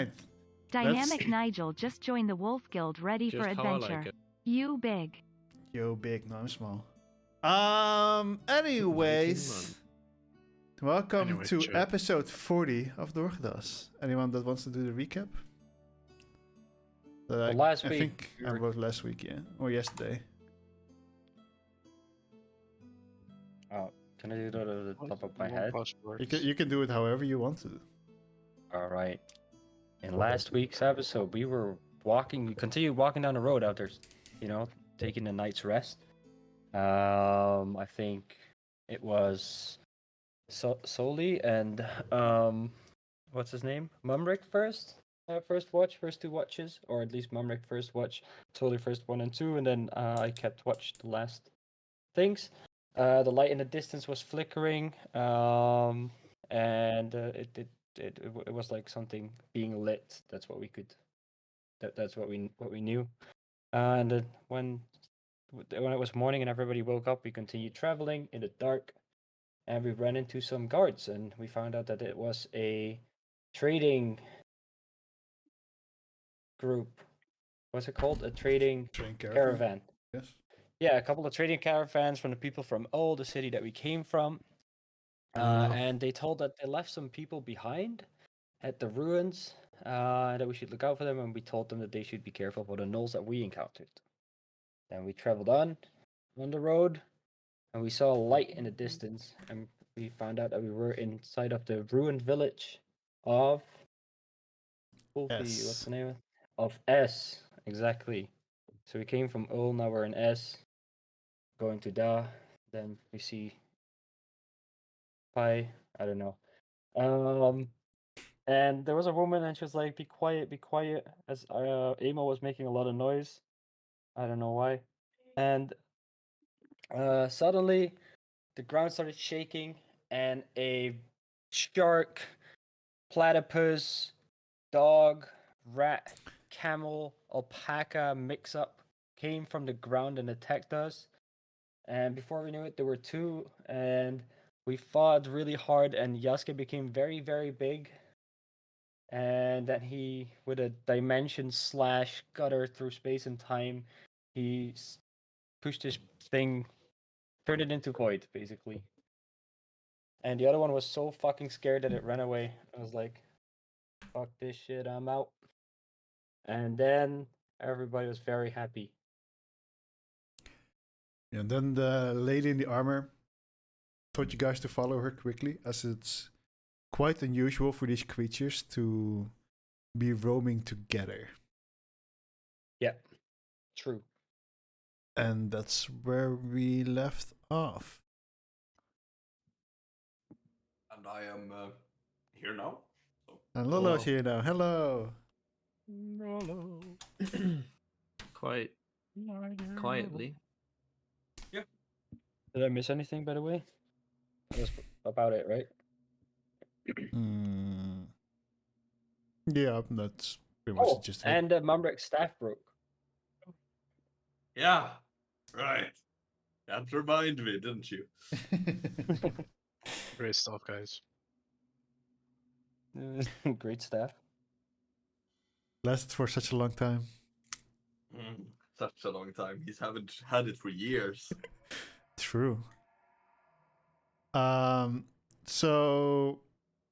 right. Dynamic Nigel just joined the Wolf Guild, ready for Just how I adventure. like it. You big. Yo, big. No, I'm small. Mighty Anyways. Welcome Anyway, to chat. episode 40 of Dorchadas. Anyone that wants to do the recap? Last I week, think we I were- wrote last week, yeah. Or yesterday. Can I do it out of the top of my head? You can do it however you want to. All right. In last week's episode, we continued walking down the road after, taking a night's rest. I think it was Soli and what's his name? Mumrick first first two watches, or at least Mumrick first watch, Soli first 1 and 2, and then I kept watch the last things. The light in the distance was flickering, and it was like something being lit. That's what we could. That's what we knew. And then when it was morning and everybody woke up, we continued traveling in the dark, and we ran into some guards, and we found out that it was a trading group. What's it called? A trading Train caravan. Yes. Yeah, a couple of trading caravans from the people from the city that we came from. And they told that they left some people behind at the ruins, that we should look out for them, and we told them that they should be careful for the gnolls that we encountered. Then we traveled on the road, and we saw a light in the distance, and we found out that we were inside of the ruined village of what's the name of S, exactly. So we came from Ul, now we're in S, going to Da, then we see Pi, I don't know. And there was a woman, and she was like, be quiet, as Amo was making a lot of noise. I don't know why. And suddenly, the ground started shaking, and a shark, platypus, dog, rat, camel, alpaca mix-up came from the ground and attacked us. And before we knew it, there were two, and we fought really hard, and Yasuke became very, very big. And then he, with a dimension slash gutter through space and time, he pushed his thing, turned it into void, basically. And the other one was so fucking scared that it ran away. I was like, fuck this shit, I'm out. And then everybody was very happy. And then the lady in the armor told you guys to follow her quickly, as it's quite unusual for these creatures to be roaming together. Yeah, true. And that's where we left off. And I am here now. So. And Lolo's here now. Hello. Rolo. Quite quietly. Yeah. Did I miss anything, by the way? That's about it, right? Yeah, that's pretty much just it. And the Mumbrick's staff broke. Yeah, right. That reminded me, didn't you? Great stuff, guys. Great staff. Lasted for such a long time. Such a long time. He's haven't had it for years. True. So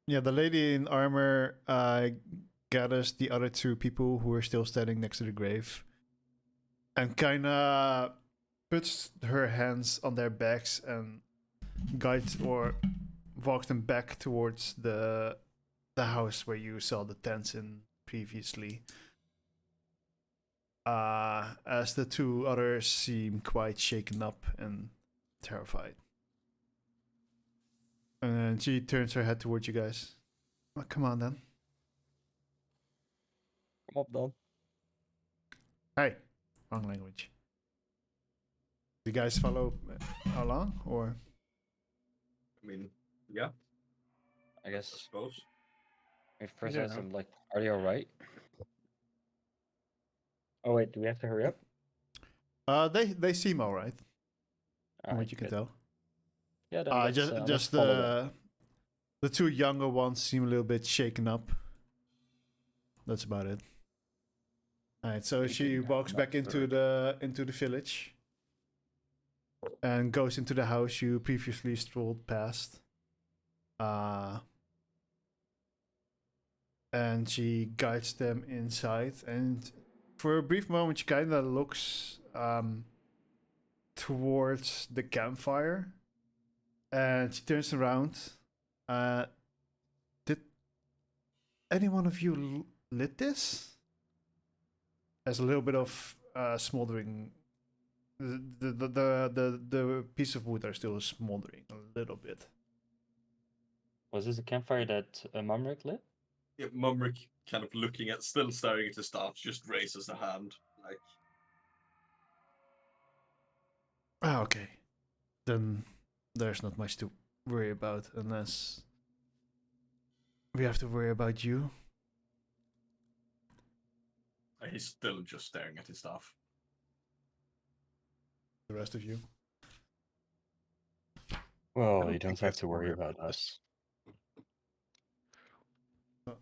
yeah, the lady in armor gathers the other two people who are still standing next to the grave and kinda puts her hands on their backs and guides or walks them back towards the house where you saw the tents in previously. As the two others seem quite shaken up and terrified. And she turns her head towards you guys. Oh, come on then. Come up, Don. Hey, wrong language. You guys follow along, or? I mean, yeah, I I guess suppose. we first Yeah. ask them, like, are they alright? Oh wait, do we have to hurry up? They seem alright. From Alright, what you can good. tell. Yeah, then let's Just follow them. the two younger ones seem a little bit shaken up. that's about it. All right, so Pretty she good. walks back Not into the village and goes into the house you previously strolled past. And she guides them inside, and for a brief moment she kind of looks towards the campfire, and she turns around. Did any one of you lit this? There's a little bit of smoldering. The piece of wood are still smoldering a little bit. Was this a campfire that Mumrick lit? Yeah, Mumrick kind of looking at, still staring at his staff, just raises a hand. Like, Okay. Then there's not much to worry about unless we have to worry about you. he's still just staring at his staff. The rest of you. Well, don't you don't think we have to worry about about us. Uh.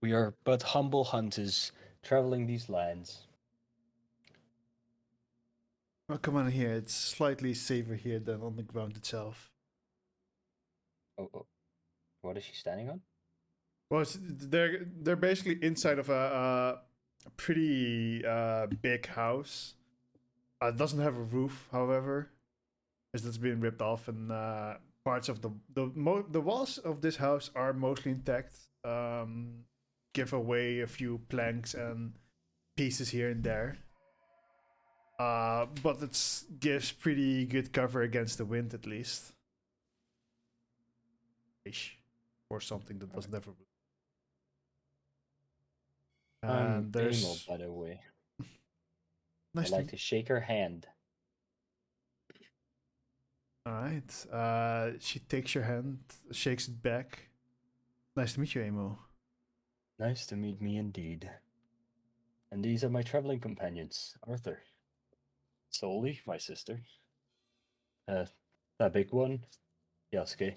We are but humble hunters traveling these lands. Well, come on here. It's slightly safer here than on the ground itself. Oh. What is she standing on? Well, they're basically inside of a pretty big house. It doesn't have a roof, however, as it's been ripped off, and parts of the walls of this house are mostly intact. Give away a few planks and pieces here and there. But it gives pretty good cover against the wind, at least. Ish. Or something that doesn't have a roof. And there's Emil, by the way. nice I'd like to shake her hand. All right. She takes your hand, shakes it back. Nice to meet you, Emo. Nice to meet me indeed. And these are my traveling companions, Arthur. Soli, my sister. That big one, Yasuke.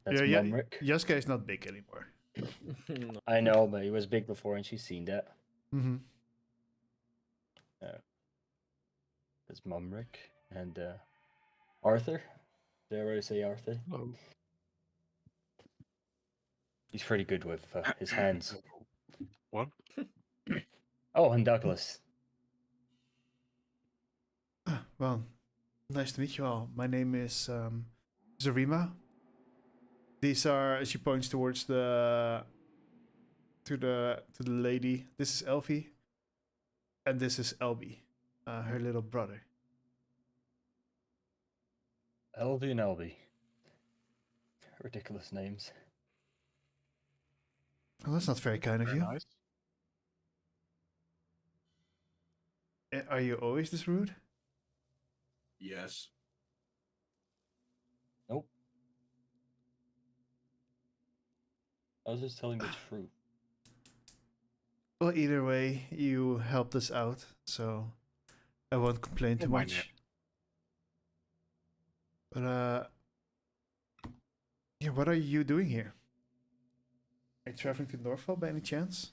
That's Mumrick. Yasuke is not big anymore. No. I know, but he was big before and she's seen that. Mm-hmm. That's Mumrick. And Arthur. Dare I say Arthur? Hello. He's pretty good with his hands. What? Oh, and Douglas. Well, nice to meet you all. My name is Zarima. These are, she points towards to the lady. This is Elfie, and this is Elby, her little brother. Elvie and Elby. Ridiculous names. Well, that's not very kind of Very you. nice. Are you always this rude? Yes. Nope. I was just telling the truth. Well, either way, you helped us out, so I won't complain too Don't mind much. But yeah, what are you doing here? Are you traveling to Norfolk by any chance?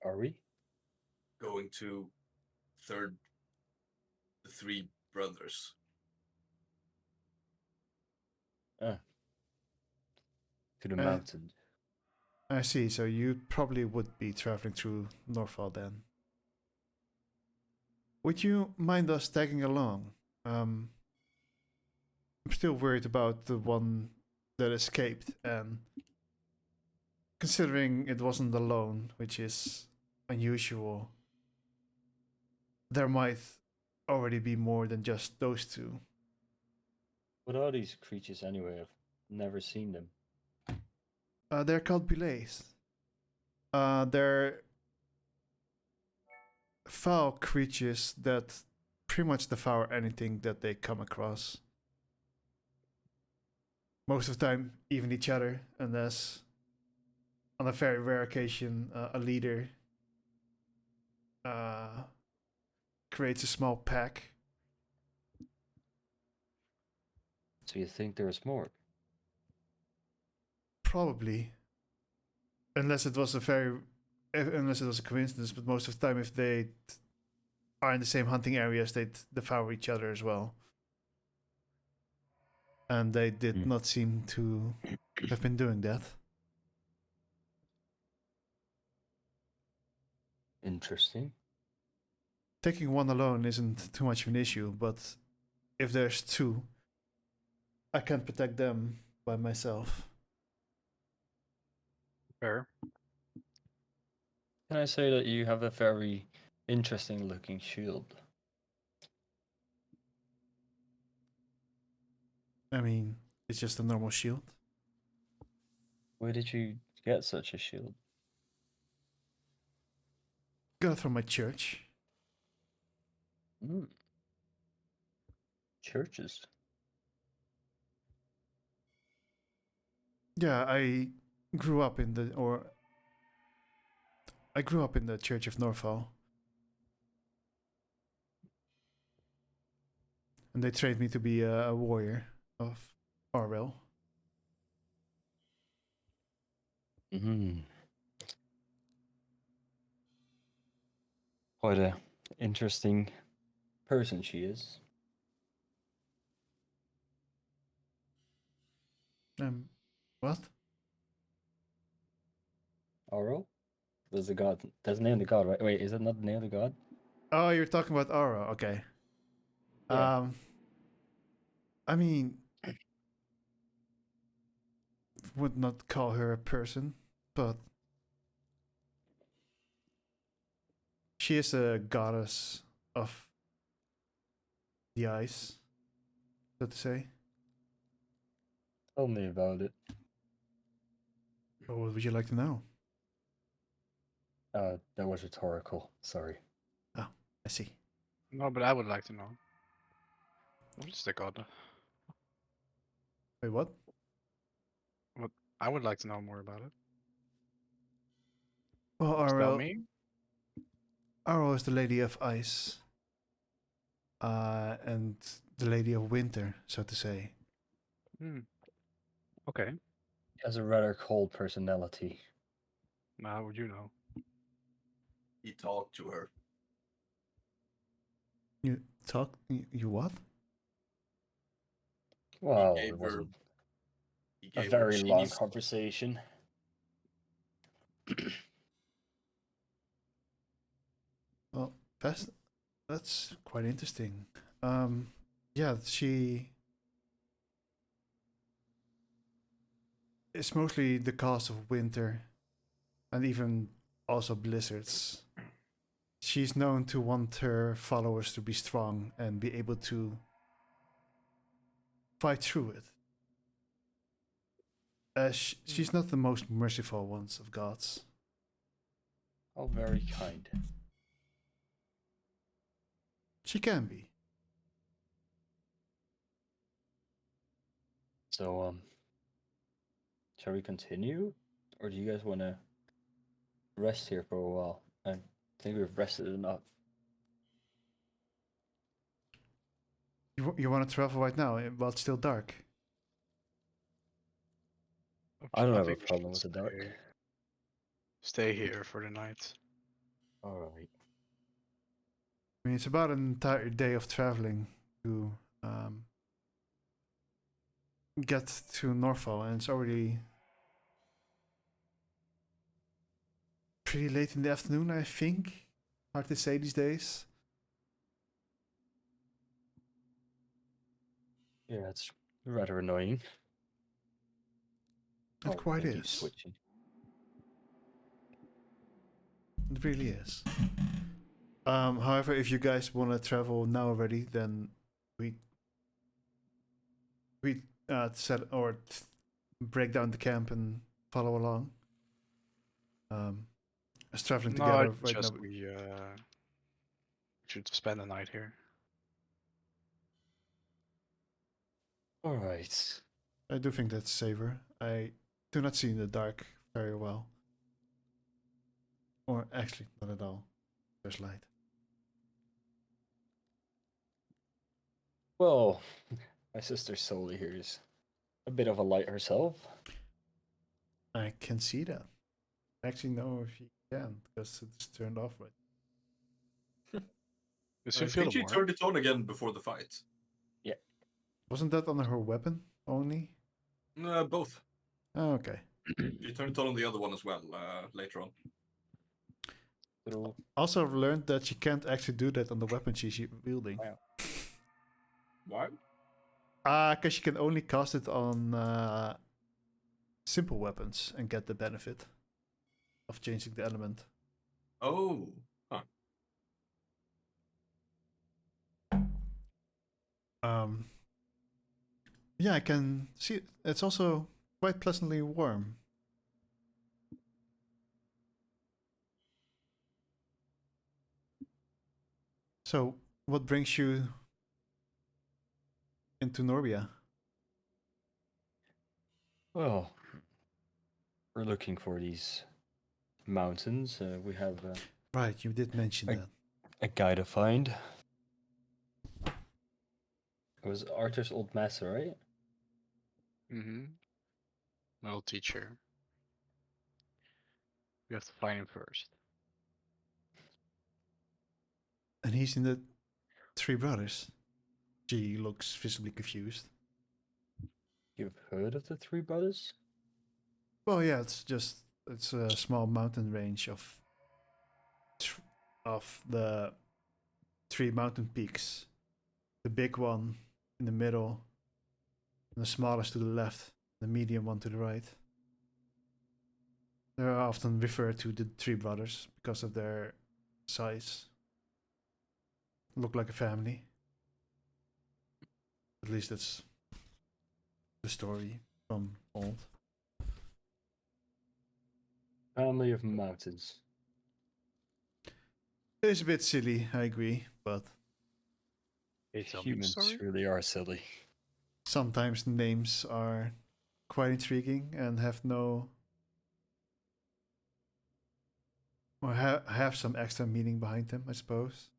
Are we? Going to the three brothers. To the Uh, mountain. I see. So you probably would be traveling through Norfolk then. Would you mind us tagging along? I'm still worried about the one that escaped, and considering it wasn't alone, which is unusual, there might already be more than just those two. What are these creatures anyway? I've never seen them. They're called belays. They're foul creatures that pretty much devour anything that they come across. Most of the time, even each other, unless on a very rare occasion, a leader creates a small pack. So you think there's more? Probably. Unless it was unless it was a coincidence, but most of the time, if they are in the same hunting areas, they'd devour each other as well. And they did Hmm. not seem to have been doing that. Interesting. Taking one alone isn't too much of an issue, but if there's two, I can't protect them by myself. Fair. Can I say that you have a very interesting looking shield? I mean, it's just a normal shield. Where did you get such a shield? Got it from my church. Mm. Churches. Yeah, I grew up in the Church of Norfal. And they trained me to be a warrior of Orwell. Mm. Quite a interesting person she is. What? Oro? That's the god. That's the name of the god, right? Wait, is that not the name of the god? Oh, you're talking about Aura. Okay. Yeah. I mean, would not call her a person, but she is a goddess of the ice, so to say. Tell me about it. What would you like to know? That was rhetorical. Sorry. I see. No, but I would like to know. What is the god? Wait, what? I would like to know more about it. Well, Tell me. Aurel is the Lady of Ice. And the Lady of Winter, so to say. Hmm. Okay. Has a rather cold personality. How would you know? He talked to her. You talk? You what? Well, gave it wasn't He a gave her very long cheese. conversation. Well, that's quite interesting. Yeah, she it's mostly the cause of winter and even also blizzards. She's known to want her followers to be strong and be able to fight through it. She's not the most merciful ones of gods. Oh, very kind. She can be. So, shall we continue? Or do you guys want to rest here for a while? I think we've rested enough. You want to travel right now while it's still dark? I don't have a think we problem should with the dark. Stay here for the night. Alright. I mean, it's about an entire day of traveling to get to Norfolk, and it's already pretty late in the afternoon, I think. Hard to say these days. Yeah, it's rather annoying. It quite I keep is. switching. It really is. However, if you guys want to travel now already, then we set or break down the camp and follow along. As traveling No, I together right now. just we should spend the night here. Alright. I do think that's safer. I do not see in the dark very well. Or actually, not at all. There's light. Well, my sister Soli here is a bit of a light herself. I can see that. Actually, no, if you can, because it's turned off right. Does I she feel think the she warmth? turned it on again before the fight. Wasn't that on her weapon only? Both. Oh, okay. She turned it on the other one as well later on. True. Also, I've learned that she can't actually do that on the weapon she's wielding. Wow. Why? Because she can only cast it on simple weapons and get the benefit of changing the element. Oh. Huh. Yeah, I can see it's also quite pleasantly warm. So, what brings you into Norbia? Well, we're looking for these mountains. We have Right, you did mention that. a guy to find. It was Arthur's old master, right? Mm-hmm. My old teacher. We have to find him first. And he's in the Three Brothers. She looks visibly confused. You've heard of the Three Brothers? Well, yeah, it's a small mountain range of the three mountain peaks. The big one in the middle, and the smallest to the left, the medium one to the right. They're often referred to the Three Brothers because of their size. Look like a family. At least that's the story from old. Family of mountains. It's a bit silly, I agree, but Zombie Humans story? really are silly. sometimes names are quite intriguing and have no or have some extra meaning behind them, I suppose.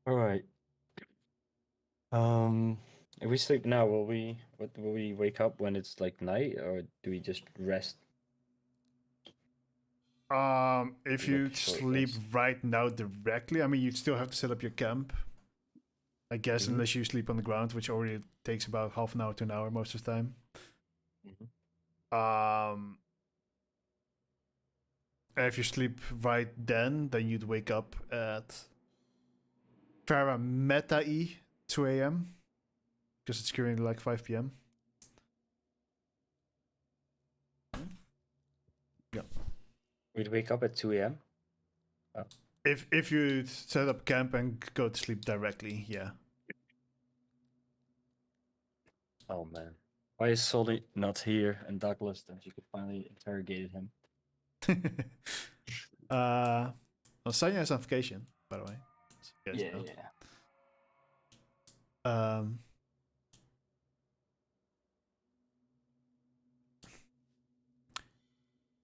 All right. If we sleep now, will we wake up when it's like night, or do we just rest? If Like you short sleep rest? right now directly, I mean, you'd still have to set up your camp. I guess Mhm. unless you sleep on the ground, which already takes about half an hour to an hour most of the time. Um, and if you sleep right then you'd wake up at Parametai 2 a.m. because it's currently like 5 p.m. Yeah. We'd wake up at 2 a.m. If you set up camp and go to sleep directly, yeah. Oh man. Why is Solly not here and Douglas? Then she could finally interrogate him. Well, Sanya is on vacation, by the way. So you guys know. yeah.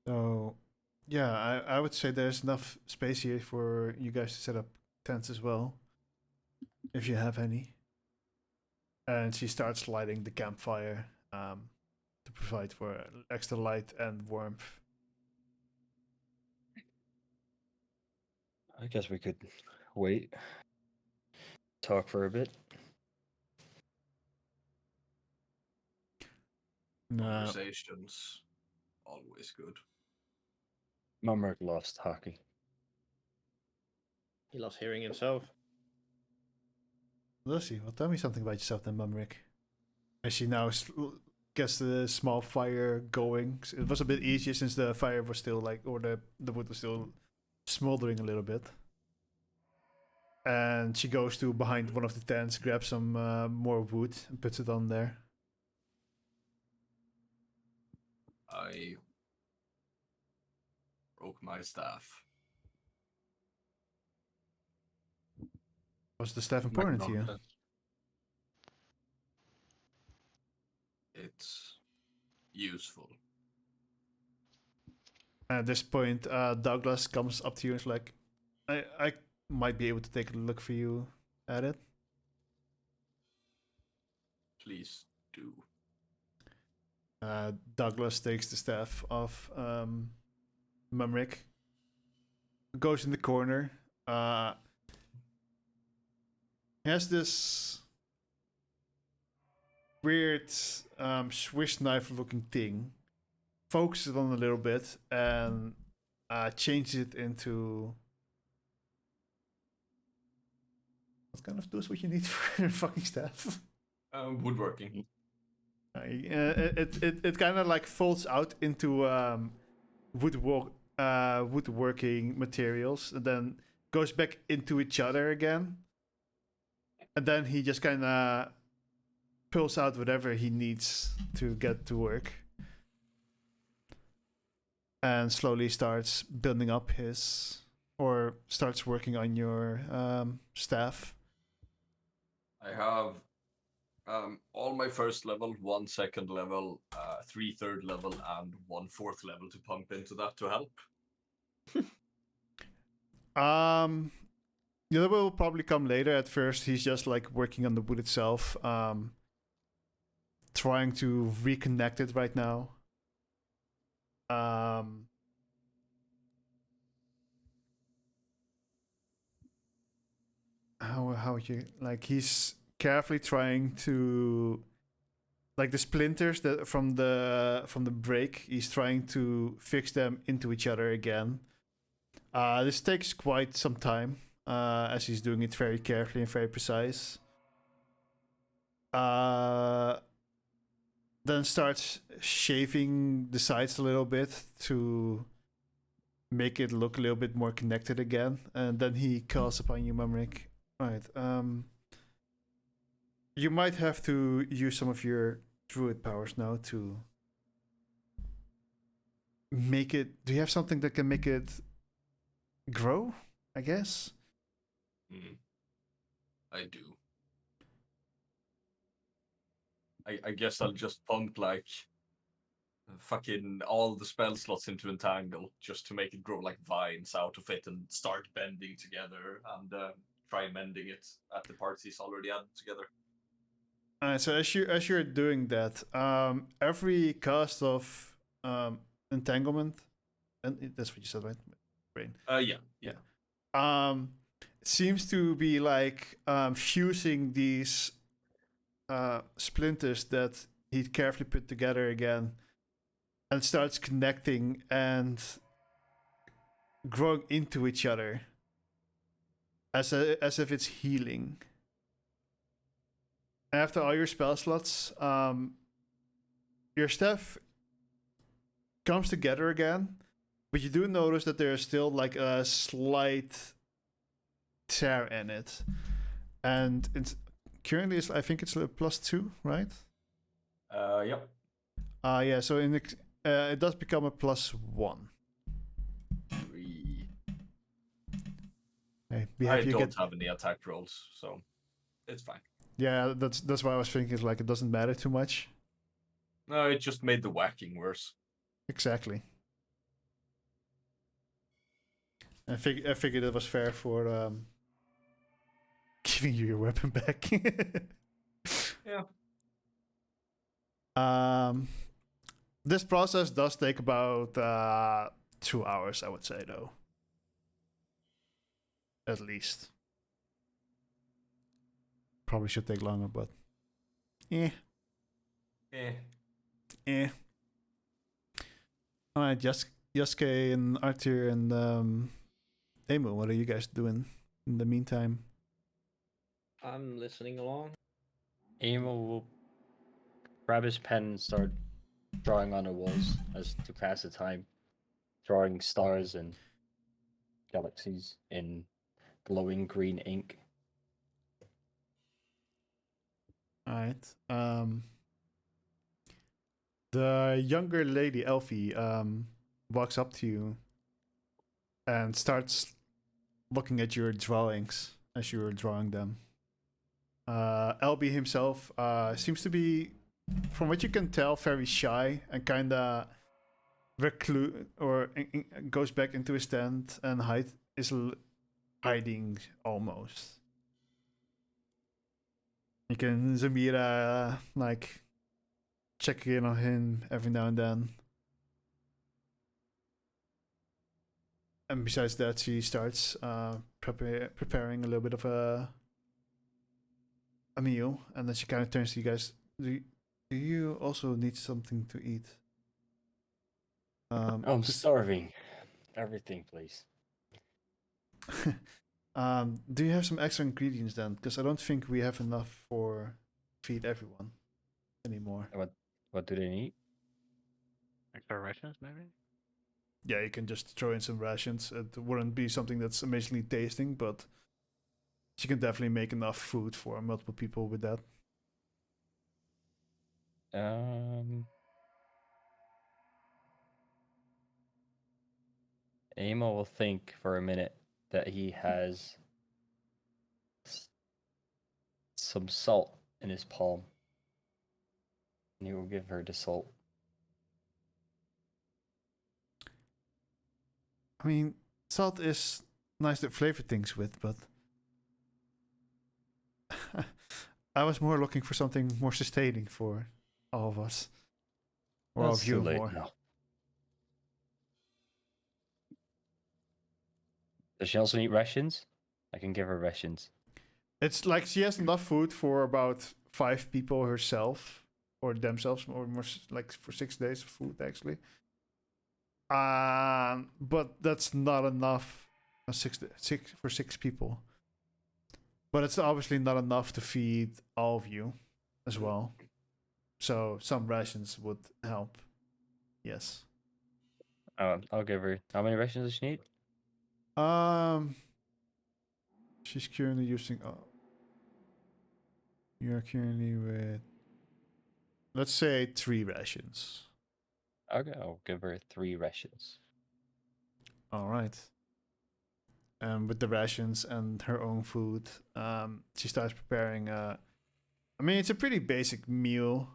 So, yeah, I would say there's enough space here for you guys to set up tents as well, if you have any. And she starts lighting the campfire to provide for extra light and warmth. I guess we could wait. Talk for a bit. Conversations. Always good. Mummerk loves talking. He loves hearing himself. Lucy, well, tell me something about yourself then, Mumrick. As she now gets the small fire going. It was a bit easier since the fire was still like, or the wood was still smoldering a little bit. And she goes to behind one of the tents, grabs some more wood, and puts it on there. I broke my staff. Was the staff important to you? It's useful. And at this point, Douglas comes up to you and is like, I might be able to take a look for you at it. Please do. Douglas takes the staff off Mumrick, goes in the corner. He has this weird Swiss knife looking thing, focuses it on a little bit, and changes it into. What kind of tools would you need for a fucking staff? Woodworking. It kind of like folds out into woodworking materials, and then goes back into each other again, and then he just kind of pulls out whatever he needs to get to work, and slowly starts building up starts working on your staff. I have all my first level, 1 second level, 3 third level, and 1 fourth level to pump into that to help. The other will probably come later. At first, he's just like working on the wood itself, trying to reconnect it right now. How would you like? He's carefully trying to, like, the splinters that from the break. He's trying to fix them into each other again. This takes quite some time, as he's doing it very carefully and very precise. Then starts shaving the sides a little bit to make it look a little bit more connected again. And then he calls upon you, Mumrick. Right. You might have to use some of your druid powers now to make it. Do you have something that can make it grow? I guess. I do. I guess I'll just pump like fucking all the spell slots into Entangle just to make it grow like vines out of it and start bending together and try mending it at the parts he's already added together. Alright, so as you're doing that, every cast of entanglement, and that's what you said, right? Brain. Yeah. Seems to be like fusing these splinters that he carefully put together again, and starts connecting and growing into each other, as if it's healing. After all your spell slots, your staff comes together again, but you do notice that there's still like a slight tear in it, and it's currently I think it's a +2, right? Yep. Yeah. So it does become a +1. 3. Hey, I don't have any attack rolls, so it's fine. Yeah, that's why I was thinking, like, it doesn't matter too much. No, it just made the whacking worse. Exactly. I figured it was fair for giving you your weapon back. Yeah. This process does take about 2 hours, I would say, though. At least. Probably should take longer, but Eh. Alright, Yasuke and Arthur and Emu, what are you guys doing in the meantime? I'm listening along. Emil will grab his pen and start drawing on the walls as to pass the time, drawing stars and galaxies in glowing green ink. Alright. The younger lady, Elfie, walks up to you and starts looking at your drawings as you were drawing them. Elby himself seems to be, from what you can tell, very shy and kind of recluse, or goes back into his tent and hiding almost. You can Zamira like check in on him every now and then. And besides that, she starts preparing a little bit of a meal, and then she kind of turns to you guys. Do you also need something to eat? I'm starving. Everything, please. Do you have some extra ingredients then? Because I don't think we have enough for feed everyone anymore. What do they need? Extra rations, maybe? Yeah, you can just throw in some rations. It wouldn't be something that's amazingly tasting, but you can definitely make enough food for multiple people with that. Amo will think for a minute that he has some salt in his palm. And he will give her the salt. I mean, salt is nice to flavor things with, but I was more looking for something more sustaining for all of us. Or all That's of you too late more. now. Does she also need rations? I can give her rations. It's like she has enough food for about 5 people herself, or themselves, or more like for 6 days of food actually. But that's not enough. For 6 people. But it's obviously not enough to feed all of you, as well. So some rations would help. Yes. I'll give her. How many rations does she need? She's currently using. You're currently with. Let's say 3 rations. Okay, I'll give her 3 rations. All right. With the rations and her own food, she starts preparing. I mean, it's a pretty basic meal,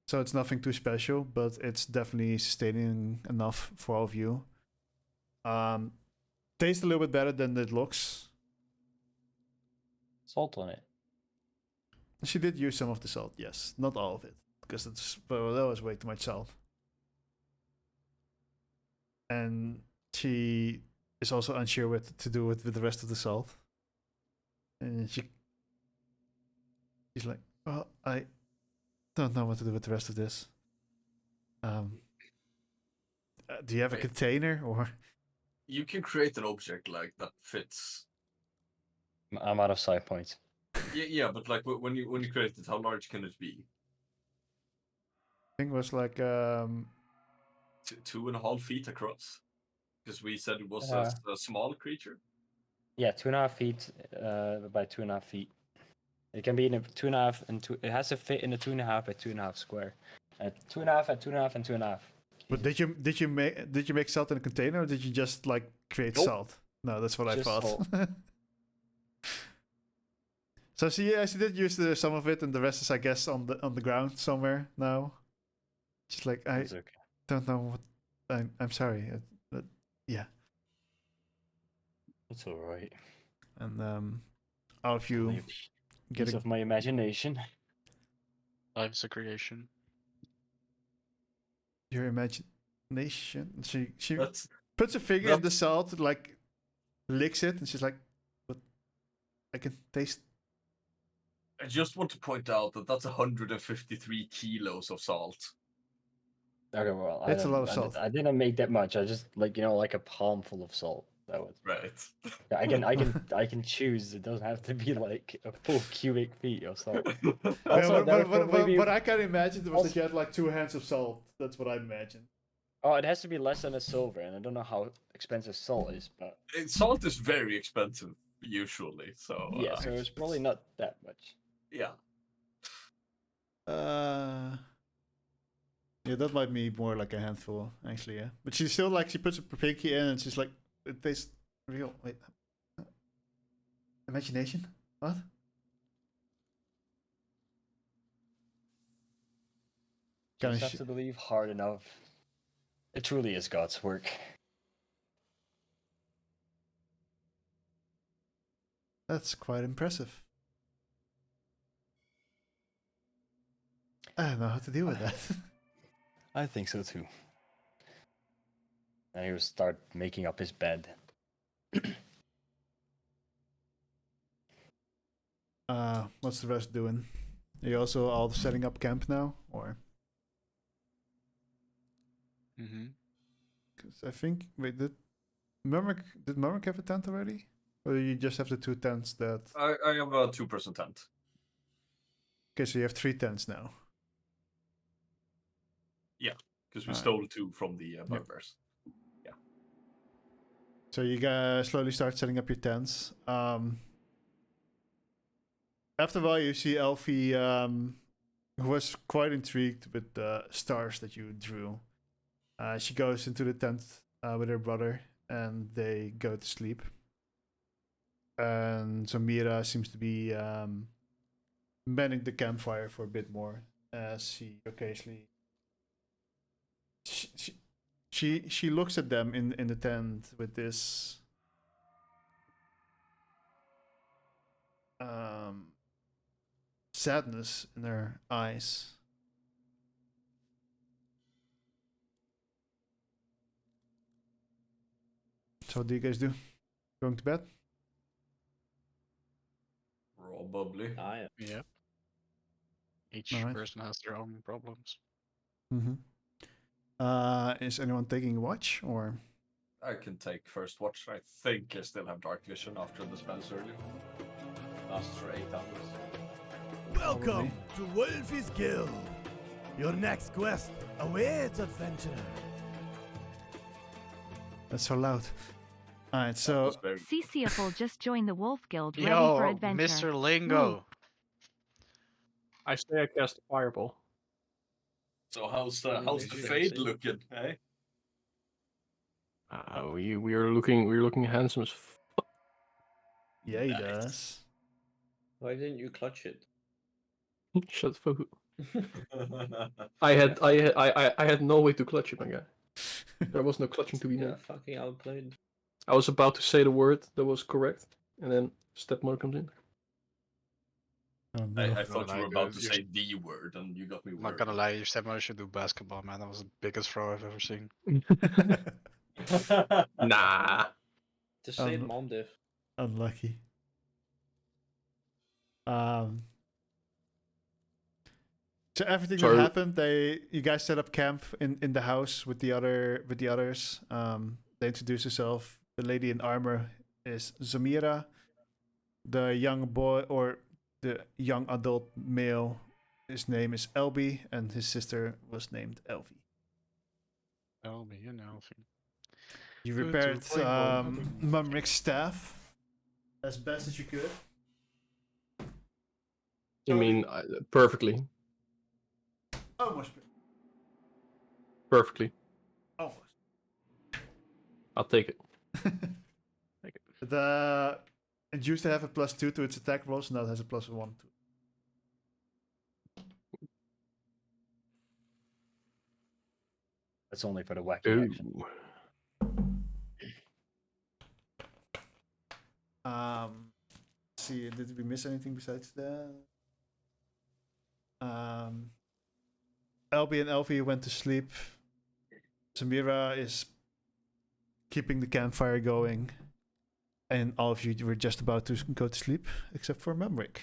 so it's nothing too special, but it's definitely sustaining enough for all of you. Tastes a little bit better than it looks. Salt on it. She did use some of the salt, yes, not all of it, because that was way too much salt. And she is also unsure what to do with the rest of the salt. And she's like, "Well, I don't know what to do with the rest of this. Do you have a Wait. container or?" You can create an object like that fits. I'm out of side points. Yeah, but like when you create it, how large can it be? Thing was like 2.5 feet across, because we said it was Uh, a small creature. Yeah, 2.5 feet by 2.5 feet. It can be in a 2.5 and 2. It has to fit in a 2.5 by 2.5 square. 2.5 and 2.5 and 2.5. But did you make salt in a container, or did you just like create Nope. salt? No, that's what I Just thought. salt. So she did use some of it, and the rest is, I guess, on the ground somewhere now. She's like, I It's okay. don't know what. I'm sorry. But yeah. It's alright. And all of you Only a get piece a, of my imagination. Life's a creation. your imagination. She That's puts a finger in the that's- salt, like licks it, and she's like, "But I can taste." I just want to point out that that's 153 kilos of salt. Okay, well, It's a lot of salt. I didn't make that much. I just like like a palm full of salt. That was. Right. I can choose. It doesn't have to be like a full cubic feet of salt. Yeah, Also, that would probably be. what I can imagine was Also- that you had like 2 hands of salt. That's what I imagined. Oh, it has to be less than a silver, and I don't know how expensive salt is, but Salt is very expensive usually, so yeah, so it's probably not that much. yeah. Yeah, that might be more like a handful, actually. Yeah, but she's still like, she puts a pinky in, and she's like, it tastes real. Wait, imagination? What? You Kinda just have to believe hard enough. It truly is God's work. That's quite impressive. I don't know how to deal with that. I think so too. And he will start making up his bed. What's the rest doing? Are you also all setting up camp now, or? Mm-hmm. Because I think did Murmrick have a tent already, or do you just have the 2 tents that? I have a 2-person tent. Okay, so you have 3 tents now. Because we Alright. stole 2 from the bugbears. So you guys slowly start setting up your tents. After a while, you see Elfie, who was quite intrigued with the stars that you drew. She goes into the tent with her brother, and they go to sleep. And Samira seems to be manning the campfire for a bit more, as she occasionally she looks at them in the tent with this sadness in her eyes. So what do you guys do? Going to bed? Probably. I am. Yeah. Each Alright. person has their own problems. Mm-hmm. Is anyone taking watch, or? I can take first watch. I think I still have dark vision after the spells earlier. Lasts for 8 hours. Welcome to Wolfie's Guild. Your next quest awaits, adventurer. That's so loud. Alright, so That's very- CCFL just joined the Wolf Guild ready Yo, for adventure. Mr. Lingo. I say I cast a fireball. So how's the Makes you fade fancy. looking, eh? We're looking handsome as fuck. yeah, he Nice. does. Why didn't you clutch it? Shut the fuck up. I had no way to clutch it, my guy. There was no clutching to be Yeah, made. fucking outplayed. I was about to say the word that was correct, and then stepmother comes in. Oh, no. I thought you were Like, about to you're say the word, and you got me I'm not worried. gonna lie, your stepmother should do basketball, man. That was the biggest throw I've ever seen. Nah. Just say Um, mom diff. Unlucky. So everything Sorry. that happened, you guys set up camp in the house with the others. They introduce yourself. The lady in armor is Zamira. The young boy or the young adult male, his name is Elby, and his sister was named Elvie. Tell me, you know. You Good repaired to play ball. Mumrick's staff as best as you could. You mean perfectly. Almost. Perfectly. Almost. I'll take it. It used to have a +2 to its attack rolls, now it has a +1 to it. That's only for the wacky action. Ooh. Let's see, did we miss anything besides that? Elby and Elfie went to sleep. Samira is keeping the campfire going. And all of you were just about to go to sleep, except for Mumrick.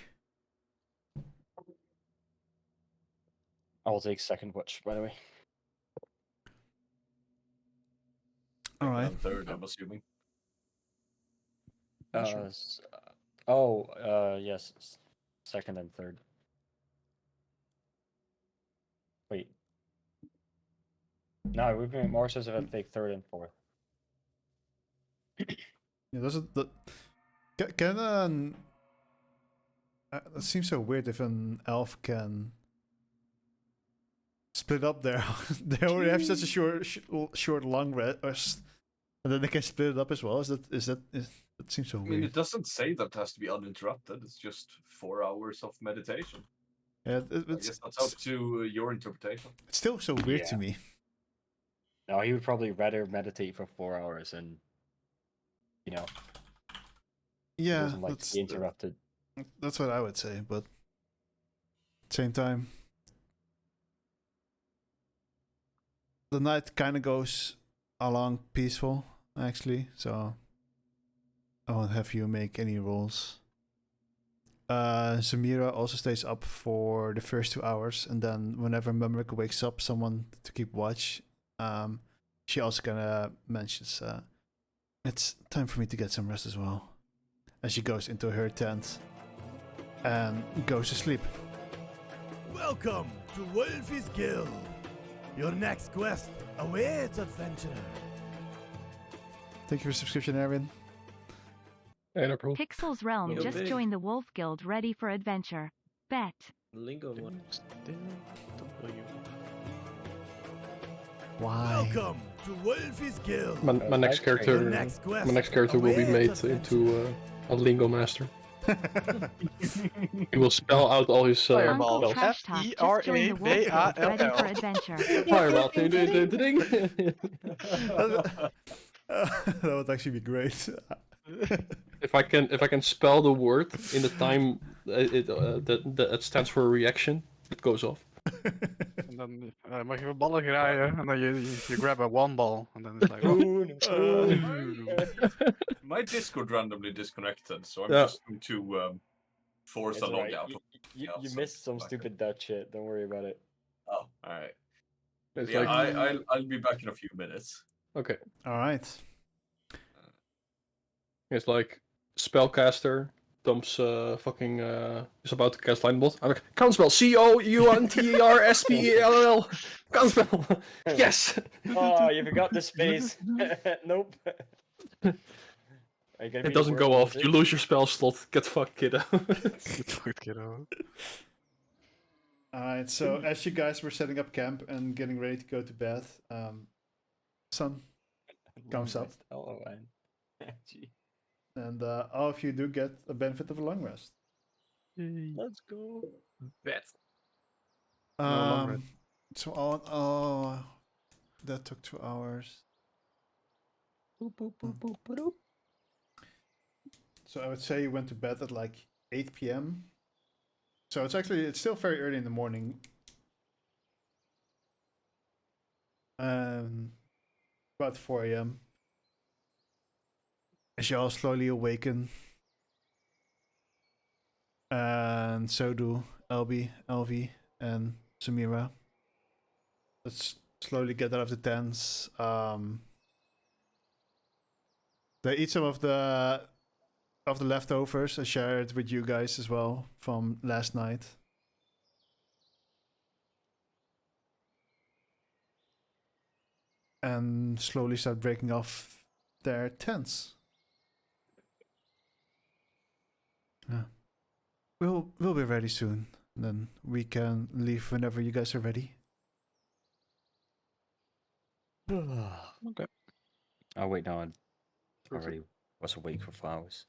I will take second watch, by the way. All right. And third, I'm assuming. Yes, second and third. Wait. No, it would be more sense if I take third and fourth. Yeah, doesn't the can it seems so weird if an elf can split up there. They already have such a short long rest, and then they can split it up as well. That seems so I mean, weird. it doesn't say that it has to be uninterrupted. It's just 4 hours of meditation. Yeah, I guess that's up to your interpretation. it's still so weird to Yeah. me. No, he would probably rather meditate for 4 hours and, He Yeah, doesn't like to be interrupted. that's what I would say, but same time, the night kind of goes along peaceful, actually. So I won't have you make any rolls. Samira also stays up for the first 2 hours, and then whenever Mumrick wakes up, someone to keep watch. She also kind of mentions, "It's time for me to get some rest as well," and she goes into her tent and goes to sleep. Welcome to Wolfie's Guild. Your next quest awaits, adventurer. Thank you for subscription, Erwin. Hey, no problem. Pixel's Realm Yo, just big. joined the Wolf Guild ready for adventure. Bet. Lingo one. Why? Welcome to Wolfie's Guild. My next Your Your character, next quest my next character will be awaits, made adventurer. into a lingo master. He will spell out all his Uncle spells. Trash Talk just joined the Wolf Guild ready for adventure. Fireball. Ding, ding, ding, ding, ding. That would actually be great. If I can spell the word in the time that stands for a reaction, it goes off. En dan mag je weer ballen graaien en dan you grab a one ball and then it's like, My Discord randomly disconnected, so I'm Yeah. just going to force It's a alright. logout. You Yeah, so missed some back stupid Dutch shit. Don't worry about it. Oh, alright. It's Yeah, like I'll be back in a few minutes. okay. All right. It's like spellcaster dumps fucking is about to cast Linebot. I'm like, counterspell COUNTERSPELL. Counterspell. Yes. Oh, you forgot the space. Nope. Are you gonna It be doesn't the go word off. You wizard? lose your spell slot. Get fucked, kiddo. get fucked, kiddo. All right. So as you guys were setting up camp and getting ready to go to bed, sun comes up, Oh man. Gee. and all of you do get a benefit of a long rest. Let's go. Bet. long rest. So oh, that took 2 hours. Boop, boop, boop, boop, boop. So I would say you went to bed at like 8 p.m. So it's still very early in the morning. About 4 a.m. As you all slowly awaken. And so do Elvi, and Samira. Let's slowly get out of the tents. They eat some of the leftovers. I shared with you guys as well from last night. And slowly start breaking off their tents. Yeah. We'll be ready soon. Then we can leave whenever you guys are ready. Okay. Oh wait, no, I already was awake for 4 hours.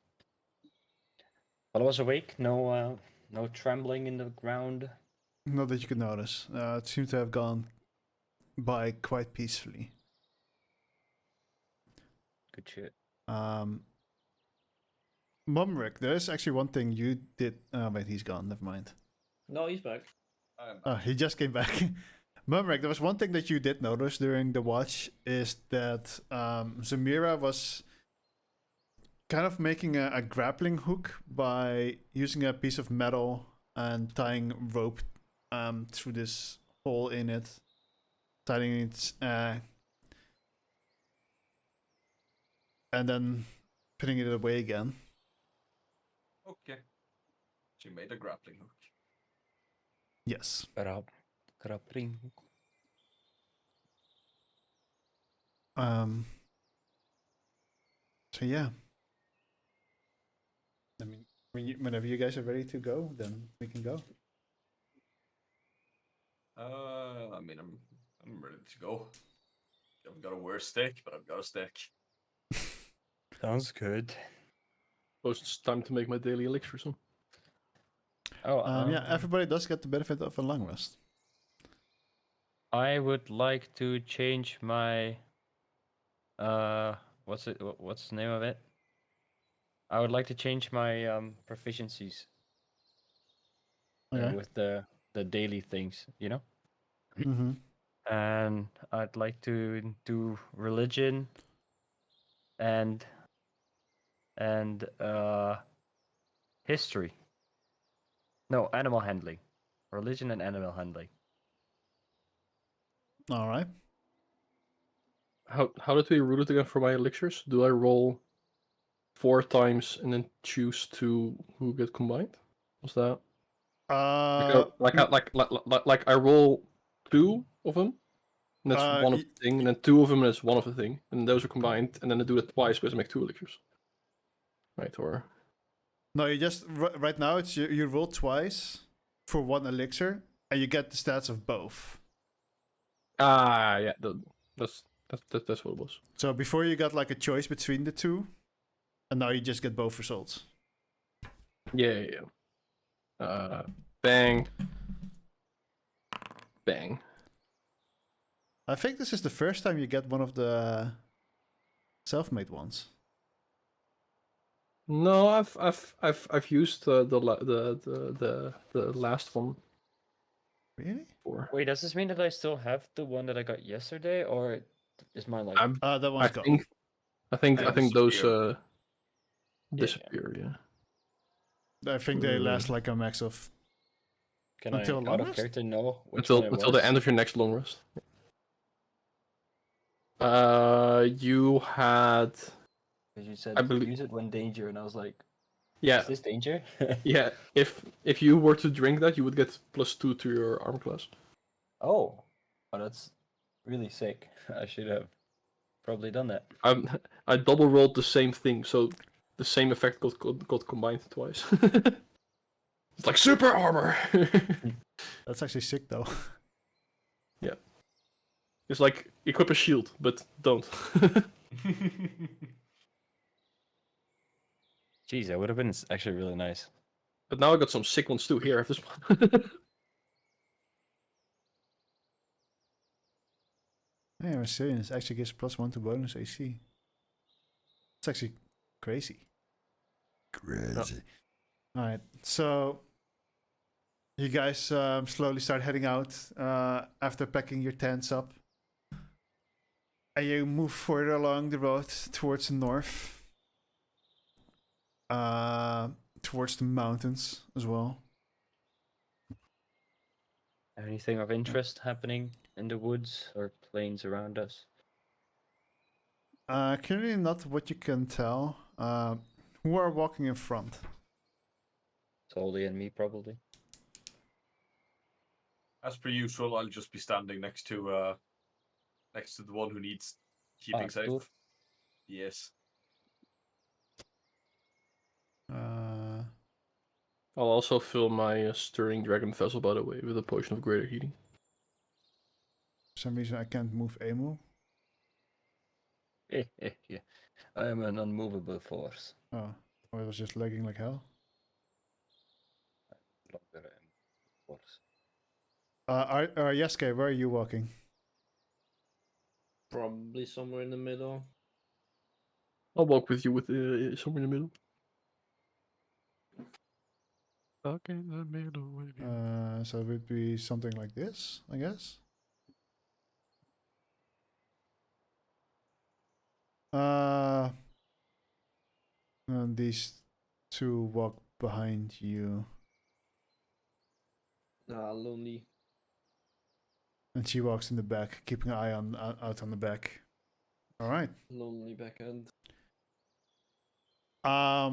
But I was awake. No, no trembling in the ground. Not that you could notice. It seems to have gone by quite peacefully. Good shit. Mumrick, there's actually one thing you did. Oh, wait, he's gone. Never mind. No, he's back. Oh, he just came back. Mumrick, there was one thing that you did notice during the watch is that Zamira was kind of making a grappling hook by using a piece of metal and tying rope through this hole in it, tying it, and then putting it away again. Okay. She made a grappling hook. Yes. Grappling. So yeah. I mean, whenever you guys are ready to go, then we can go. I mean, I'm ready to go. I've got a worse stick, but I've got a stick. Sounds good. Suppose it's time to make my daily elixir soon. Oh, Yeah, everybody does get the benefit of a long rest. I would like to change my what's the name of it? I would like to change my proficiencies Okay. with the daily things, you know. Mm-hmm. And I'd like to do religion and history. No, animal handling. Religion and animal handling. All right. How did we root it again for my elixirs? Do I roll 4 times and then choose two who get combined? Was that like I roll 2 of them, and that's one of the thing, and then 2 of them is one of the thing, and those are combined, and then I do that twice because I make 2 elixirs. Right, or No, you just right now it's you roll twice for 1 elixir, and you get the stats of both. yeah, that's what it was. So before you got like a choice between the two, and now you just get both results. Yeah. Bang. Bang. I think this is the first time you get one of the self-made ones. No, I've used the last one Really? for. Wait, does this mean that I still have the one that I got yesterday, or is mine like? I That one's gone. think those Yeah. disappear. Yeah. I think they last like a max of Can until I long out of rest? character know which Until one it until the was? end of your next long rest. You had. Because you said I believe- use it when danger, and I was like, Yeah, is this danger? yeah. If you were to drink that, you would get +2 to your armor class. Oh, that's really sick. I should have probably done that. I double rolled the same thing, so the same effect got combined twice. It's like super armor. That's actually sick though. Yeah. It's like equip a shield, but don't. Jeez, that would have been actually really nice. But now I got some sick ones too. Here, I have this one. Yeah, resilience actually gives +1 to bonus AC. It's actually crazy. Crazy. All right, so you guys slowly start heading out after packing your tents up, and you move further along the road towards the north, towards the mountains as well. Anything of interest happening in the woods or plains around us? Currently, not what you can tell. Who are walking in front? Solly and me, probably. As per usual, I'll just be standing next to the one who needs keeping safe. Arthur. Yes. I'll also fill my stirring dragon vessel, by the way, with a potion of greater heating. For some reason, I can't move Emu. Yeah. I am an unmovable force. Oh, or it was just lagging like hell. Longer and force. Yeske, where are you walking? Probably somewhere in the middle. I'll walk with you with somewhere in the middle. Stuck in the middle with you. So it would be something like this, I guess. And these two walk behind you, Lonely. and she walks in the back, keeping an eye on out on the back. All right. Lonely back end. Yeah,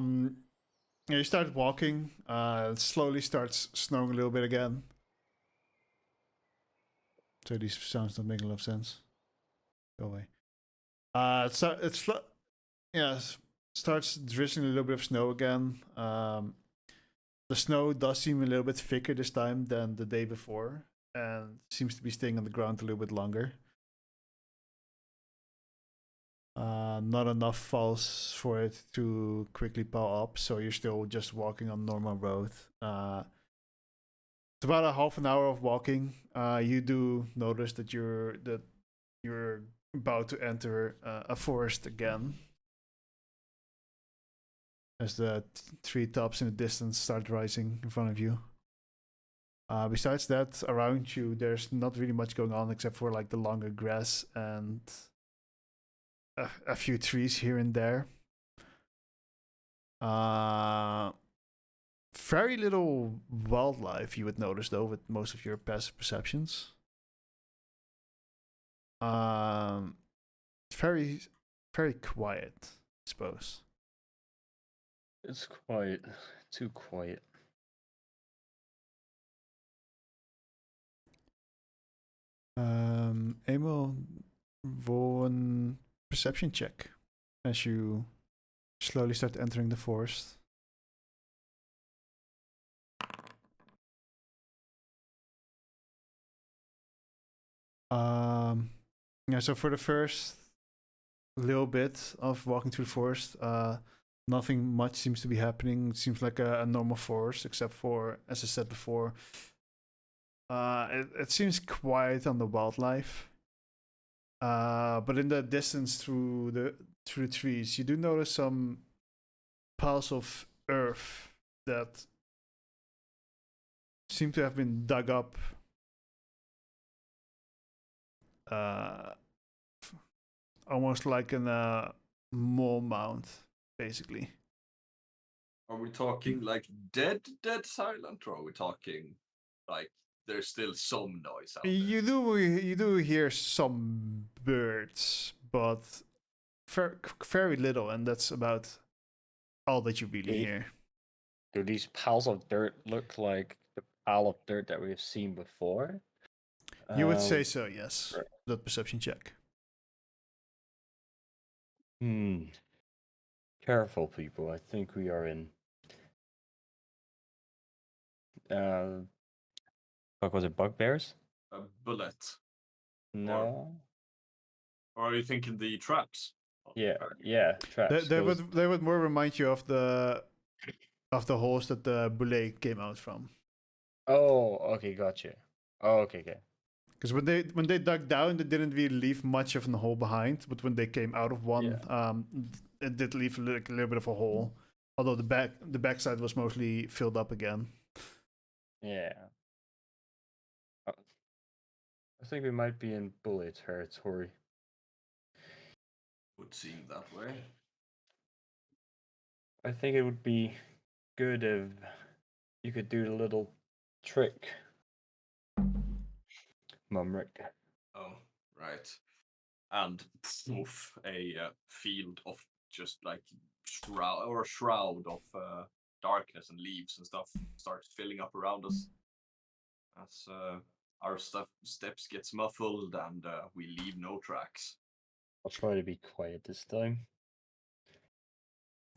you start walking. It slowly starts snowing a little bit again. So these sounds don't make a lot of sense. Go away. Starts drizzling a little bit of snow again. The snow does seem a little bit thicker this time than the day before, and seems to be staying on the ground a little bit longer. Not enough falls for it to quickly pile up, so you're still just walking on normal road. It's about a half an hour of walking. You do notice that you're about to enter a forest again. as the treetops in the distance start rising in front of you. Besides that, around you, there's not really much going on except for like the longer grass and a few trees here and there. Very little wildlife you would notice though with most of your passive perceptions. Very, very quiet, I suppose. It's quiet. Too quiet. Emil, roll a perception check as you slowly start entering the forest. Yeah, so for the first little bit of walking through the forest, nothing much seems to be happening. It seems like a normal forest, except for, as I said before, it seems quiet on the wildlife. But in the distance through the trees, you do notice some piles of earth that seem to have been dug up. Almost like a mole mound, basically. Are we talking like dead silent, or are we talking like there's still some noise out there? You do hear some birds, but very little, and that's about all that you really hear. Do these piles of dirt look like the pile of dirt that we've seen before? You would say so, yes. Right. That perception check. Careful, people. I think we are in. What was it? Bugbears? A bullet. No. Or are you thinking the traps? Yeah. Traps. They would more remind you of the holes that the bullet came out from. Oh, okay, gotcha. Oh, okay. Because when they dug down, they didn't really leave much of a hole behind. But when they came out of one, it did leave a little bit of a hole. Although the backside was mostly filled up again. Yeah. I think we might be in bullet territory. Would seem that way. I think it would be good if you could do the little trick, Mumrick. Oh, right. And poof, a field of just like shroud of darkness and leaves and stuff starts filling up around us as our steps gets muffled and we leave no tracks. I'll try to be quiet this time.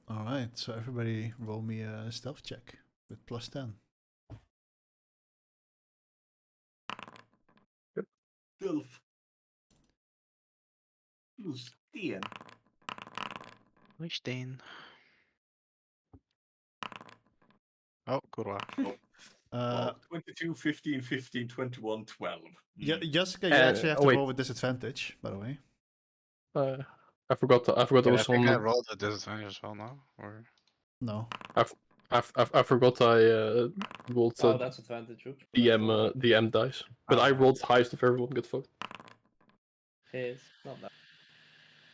All right, so everybody roll me a stealth check with +10. Stealth. Sten. Lichtenstein. Oh, good one. Well, 22, 15, 15, 21, 12. Yeah, Jessica, you actually have to roll with disadvantage, by the way. I forgot there was I think I some. rolled a disadvantage as well now. Or No. I forgot I rolled Oh, that's advantage. Oops. DM dice, but I rolled highest of everyone. Get fucked. It's not that.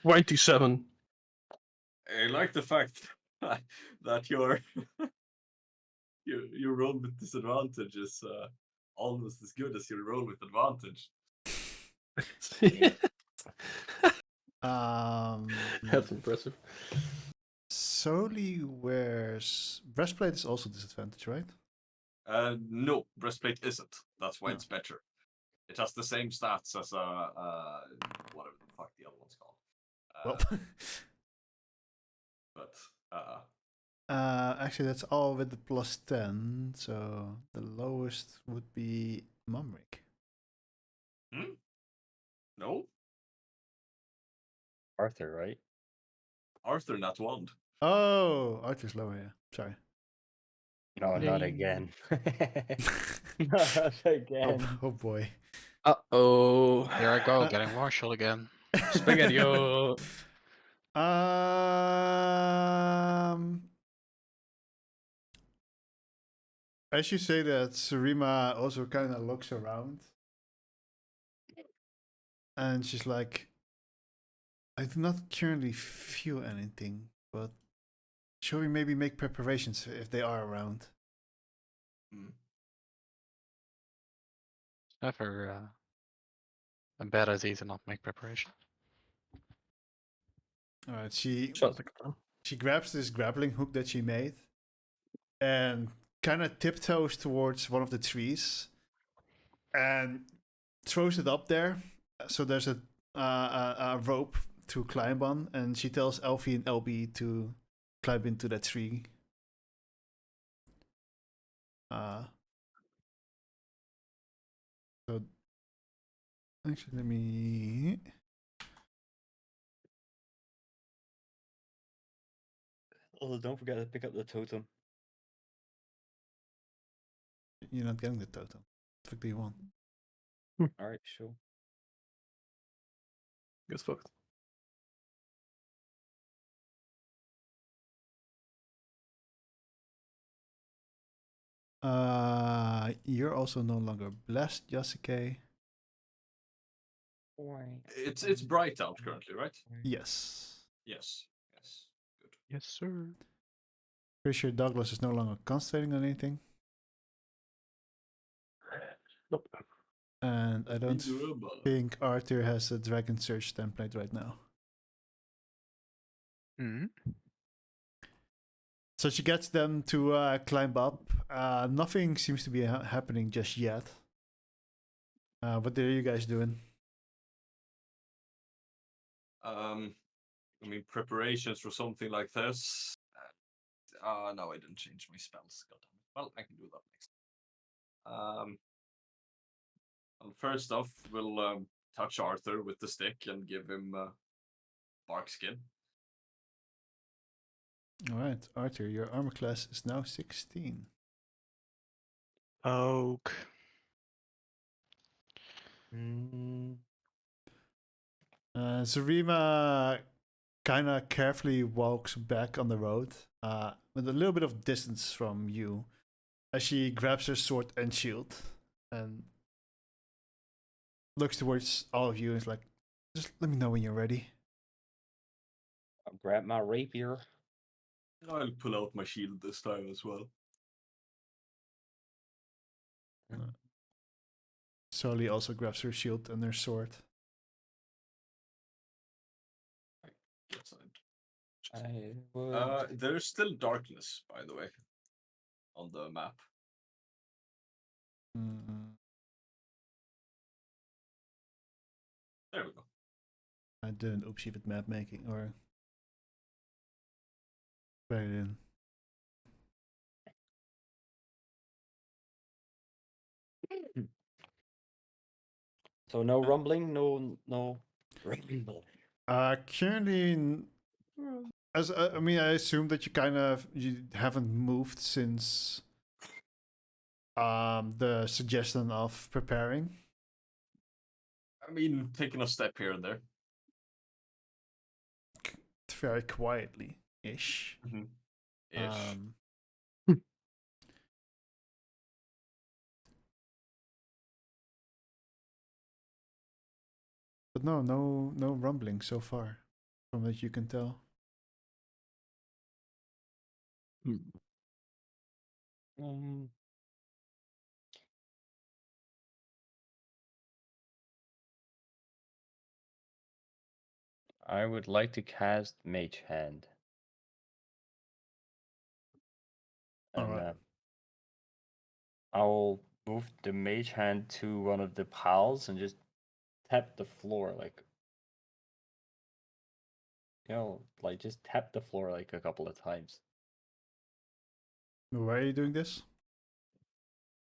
27. I like the fact that your roll with disadvantage is almost as good as your roll with advantage. That's impressive. Soli wears breastplate is also disadvantage, right? No, breastplate isn't. That's why it's better. It has the same stats as whatever the fuck the other one's called. But actually, that's all with the +10. So the lowest would be Mumrick. No, Arthur, right? Arthur, not one. Oh, Arthur's lower. Yeah, sorry. No, not again. Not again. Oh boy. Uh-oh. here I go, getting Marshall again. Spaghetti. As you say that, Sarima also kind of looks around. And she's like, I do not currently feel anything, but shall we maybe make preparations if they are around? Never a bad idea to not make preparation. Alright, she Sounds like a plan. grabs this grappling hook that she made and kind of tiptoes towards one of the trees and throws it up there. So there's a rope to climb on, and she tells Elfie and LB to climb into that tree. So actually, let me. Also, don't forget to pick up the totem. You're not getting the totem. What the fuck do you want? Alright, sure. Get fucked. You're also no longer blessed, Yasuke. It's bright out currently, right? Yes. Yes. Yes. Good. Yes, sir. Pretty sure Douglas is no longer concentrating on anything. Nope. And I don't Doable. think Arthur has a Dragon Search template right now. Hmm. So she gets them to climb up. Nothing seems to be happening just yet. What are you guys doing? I mean, preparations for something like this. No, I didn't change my spells. God damn it. Well, I can do that next. Well, first off, we'll touch Arthur with the stick and give him bark skin. All right, Arthur, your armor class is now 16. Poke. Zarima kind of carefully walks back on the road with a little bit of distance from you as she grabs her sword and shield and looks towards all of you and is like, just let me know when you're ready. I'll grab my rapier. I'll pull out my shield this time as well. Sully also grabs her shield and her sword. Yes, I would. there's still darkness, by the way, on the map. There we go. I did an oopsie with map making, or put it in. So no rumbling, no rumble. Currently, as I mean, I assume that you haven't moved since the suggestion of preparing. I mean, taking a step here and there. Very quietly ish. Ish. But no rumbling so far, from what you can tell. I would like to cast Mage Hand. And Alright. I'll move the Mage Hand to one of the piles and just tap the floor, like, like just tap the floor like a couple of times. Why are you doing this?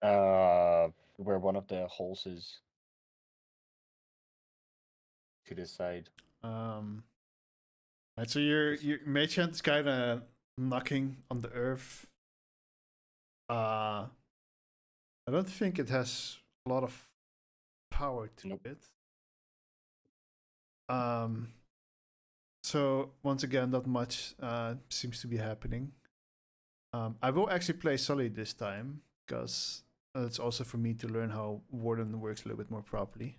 Where one of the holes is to the side. Right, so your mage hand is kind of knocking on the earth. I don't think it has a lot of power to it. So once again, not much seems to be happening. I will actually play Sully this time. because it's also for me to learn how Warden works a little bit more properly.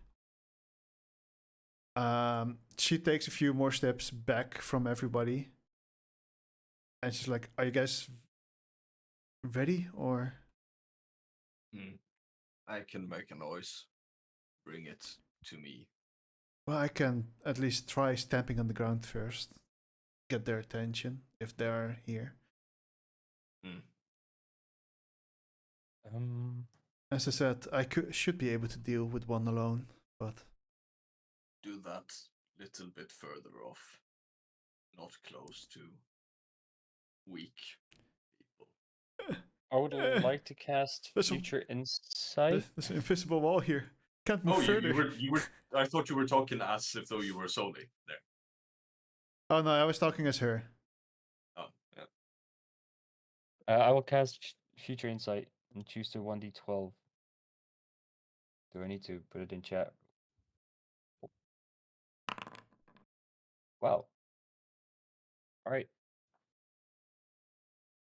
She takes a few more steps back from everybody, and she's like, "Are you guys ready?" Or I can make a noise. Bring it to me. well, I can at least try stamping on the ground first, get their attention if they are here. As I said, I should be able to deal with one alone, but Do that little bit further off. Not close to weak people. I would like to cast There's some- Future Insight. there's an invisible wall here. Can't move Oh, further. you were. I thought you were talking as if though you were Soli there. Oh no, I was talking as her. Oh, yeah. I will cast Future Insight and choose the 1d12. Do I need to put it in chat? Wow. All right.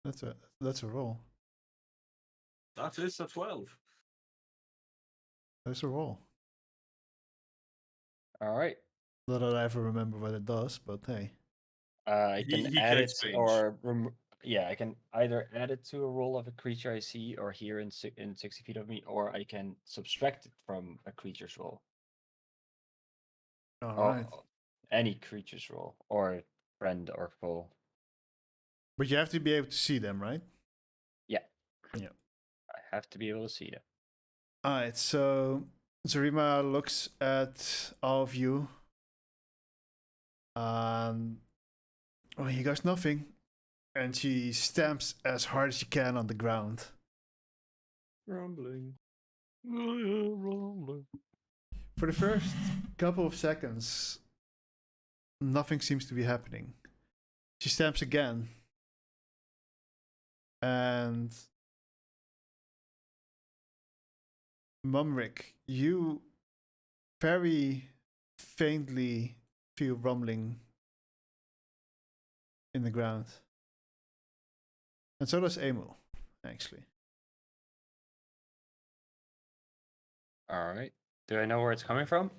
That's a roll. That is a 12. That's a roll. All right. Not that I ever remember what it does, but hey. I He can add it takes range. or yeah, I can either add it to a roll of a creature I see or here in 60 feet of me, or I can subtract it from a creature's roll. All Or right. any creature's roll, or friend or foe. But you have to be able to see them, right? Yeah. Yeah. I have to be able to see them. Alright, so Zarima looks at all of you. Well, he goes nothing. And she stamps as hard as she can on the ground. Rumbling. For the first couple of seconds, nothing seems to be happening. She stamps again. And Mumrick, you very faintly feel rumbling in the ground. And so does Emil, actually. All right. Do I know where it's coming from?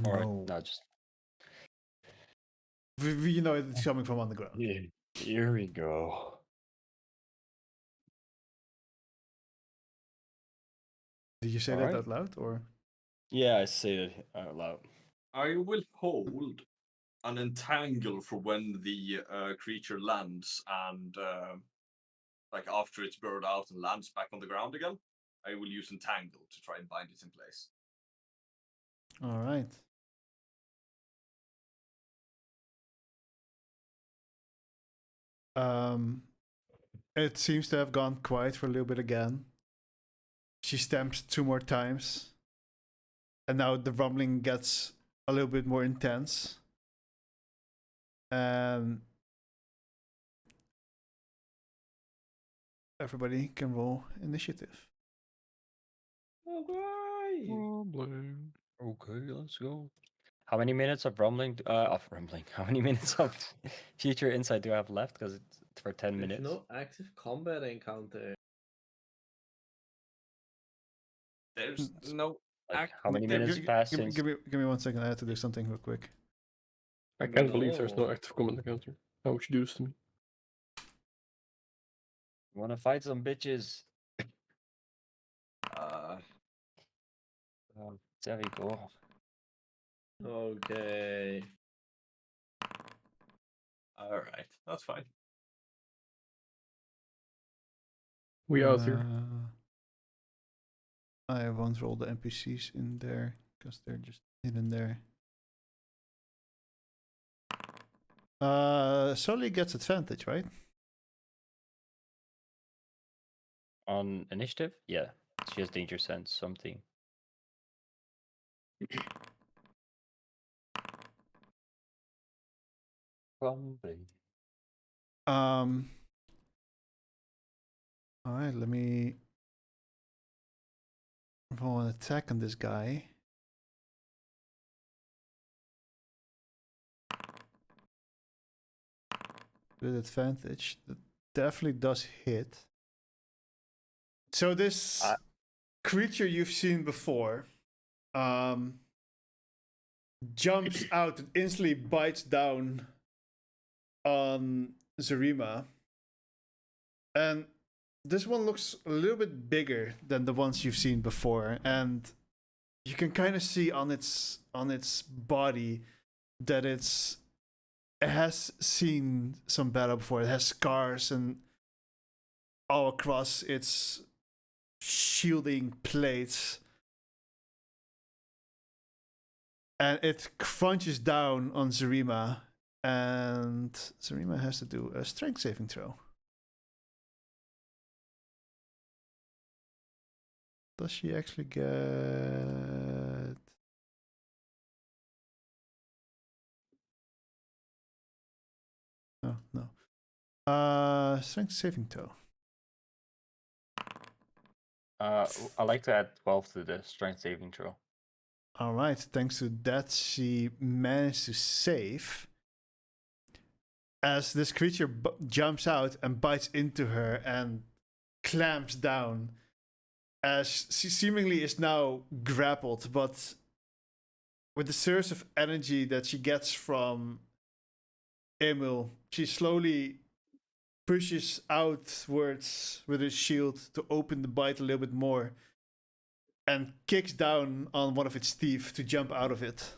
Or No. just. You know it's coming from on the ground. Yeah. Here we go. Did you say All that right. out loud, or? Yeah, I say it out loud. I will hold an entangle for when the creature lands and like after it's burrowed out and lands back on the ground again. I will use entangle to try and bind it in place. All right. It seems to have gone quiet for a little bit again. She stamps 2 more times. And now the rumbling gets a little bit more intense. And everybody can roll initiative. Okay. Rumbling. Okay, let's go. How many minutes of rumbling? Of rumbling. How many minutes of future insight do I have left? Because it's for 10 There's minutes. no active combat encounter. There's no. Like, how many Give- minutes give- passed Give, since? give me 1 second. I have to do something real quick. I can't believe there's no No. active combat encounter. How would you do this to me? Wanna fight some bitches? There we go. Okay. All right, that's fine. We out here. I won't roll the NPCs in there because they're just hidden there. Sully gets advantage, right? On initiative? Yeah. She has danger sense, something. Rumbling. Alright, let me roll an attack on this guy. With advantage. That definitely does hit. So this creature you've seen before jumps out and instantly bites down on Zarima. And this one looks a little bit bigger than the ones you've seen before, and you can kind of see on its body that it has seen some battle before. It has scars and all across its shielding plates, and it crunches down on Zarima, and Zarima has to do a strength saving throw. Does she actually get... Oh, no. Strength saving throw. I like to add 12 to the strength saving throw. All right, thanks to that, she managed to save. As this creature jumps out and bites into her and clamps down, as she seemingly is now grappled, but with the surge of energy that she gets from Emil, she slowly pushes outwards with her shield to open the bite a little bit more and kicks down on one of its teeth to jump out of it.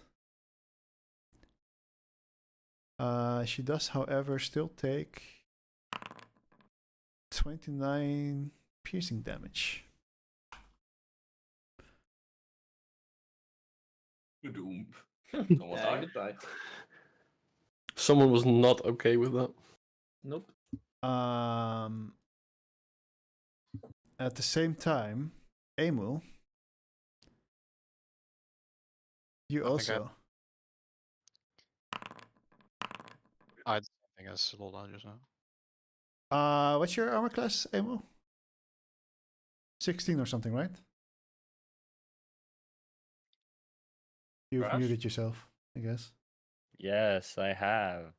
She does, however, still take 29 piercing damage. Good doom. Yeah, goodbye. Someone was not okay with that. Nope. At the same time, Emil, you also. I think it's a little just now. What's your armor class, Emil? 16 or something, right? You've Crash? muted yourself, I guess. Yes, I have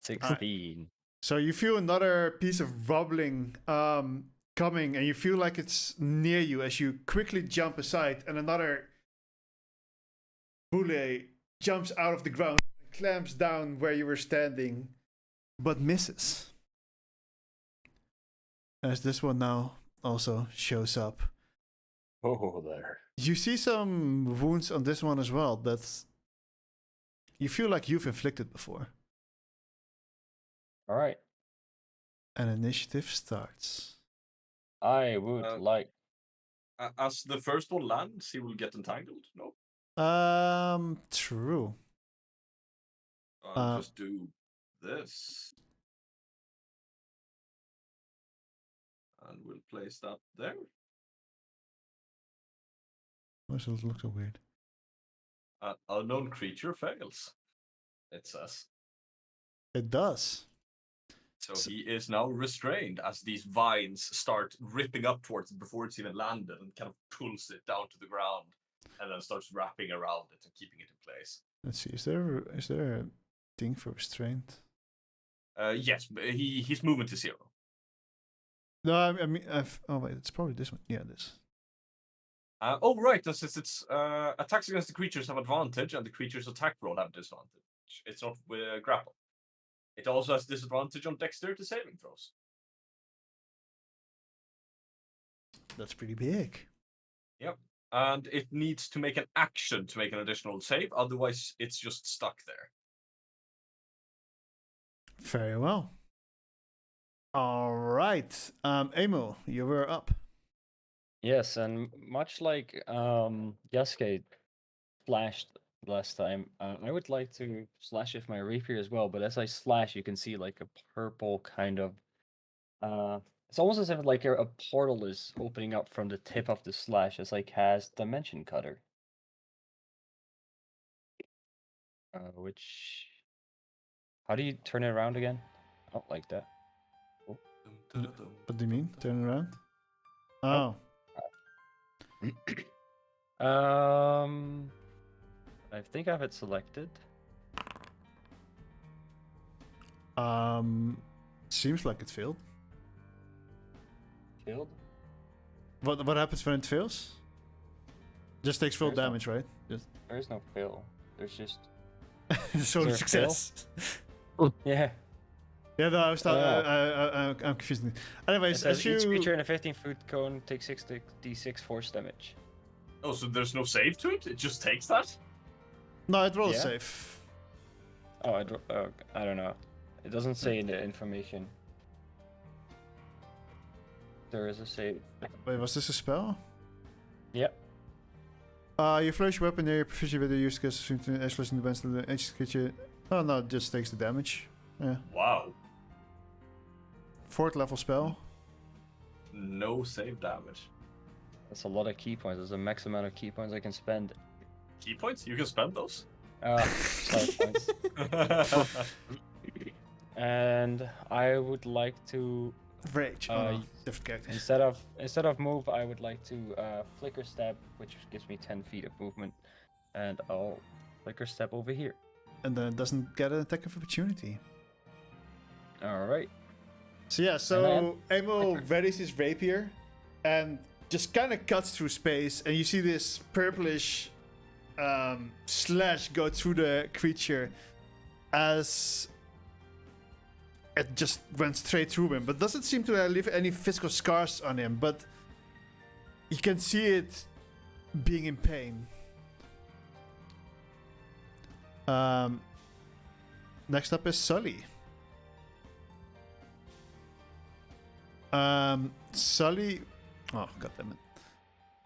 16. So you feel another piece of wobbling coming, and you feel like it's near you as you quickly jump aside, and another boule jumps out of the ground and clamps down where you were standing, but misses. As this one now also shows up. Oh, there. You see some wounds on this one as well that you feel like you've inflicted before. All right. An initiative starts. I would like. As the first one lands, he will get entangled. No, True. I'll just do this, and we'll place that there. Why does it look so weird? Unknown creature fails, it says. It does. So he is now restrained as these vines start ripping up towards it before it's even landed, and kind of pulls it down to the ground, and then starts wrapping around it and keeping it in place. Let's see. Is there a thing for restraint? Yes, but his movement is 0. No, I mean, oh wait, it's probably this one. Yeah, this. Oh right, since it's attacks against the creatures have advantage, and the creature's attack roll have disadvantage. It's not with grapple. It also has disadvantage on dexterity saving throws. That's pretty big. Yep. And it needs to make an action to make an additional save, otherwise it's just stuck there. Very well. All right, Emil, you were up. Yes, and much like Yasuke slashed last time, I would like to slash with my rapier as well. But as I slash, you can see like a purple kind of. It's almost as if like a portal is opening up from the tip of the slash, as I cast Dimension Cutter. Which. How do you turn it around again? I don't like that. Oh. What do you mean? Turn around? Oh. I think I have it selected. Seems like it failed. Failed? What happens when it fails? Just takes full There's no- damage, right? There is no fail. There's just So there a success. yeah. Yeah, no, I was I'm confused. It Anyways, says as you each creature in a 15-foot cone takes 6d6 force damage. Oh, so there's no save to it? It just takes that? no, it rolls Yeah. safe. Oh, I don't know. It doesn't say in the information. There is a save. Wait, was this a spell? Yep. You flourish your weapon near your proficient with the use because assumed to isolation the of the ancient creature. Oh no, it just takes the damage. Yeah. Wow. 4th level spell. No save damage. That's a lot of key points. There's a max amount of key points I can spend. Key points? You can spend those. Side points. And I would like to Rage. Oh, no. Different character. instead of move, I would like to flicker step, which gives me 10 feet of movement, and I'll flicker step over here. And then it doesn't get an attack of opportunity. All right. So yeah, so Emil readies his rapier and just kind of cuts through space, and you see this purplish slash go through the creature as it just went straight through him, but doesn't seem to leave any physical scars on him, but you can see it being in pain. Next up is Sully. Sully... Oh, goddammit.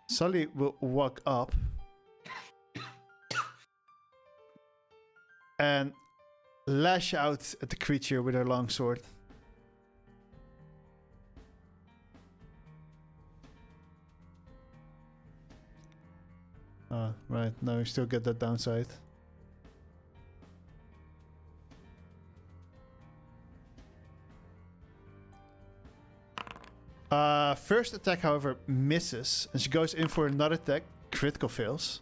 Sully will walk up and lash out at the creature with her longsword. Oh, right. No, you still get that downside. First attack, however, misses, and she goes in for another attack. Critical fails.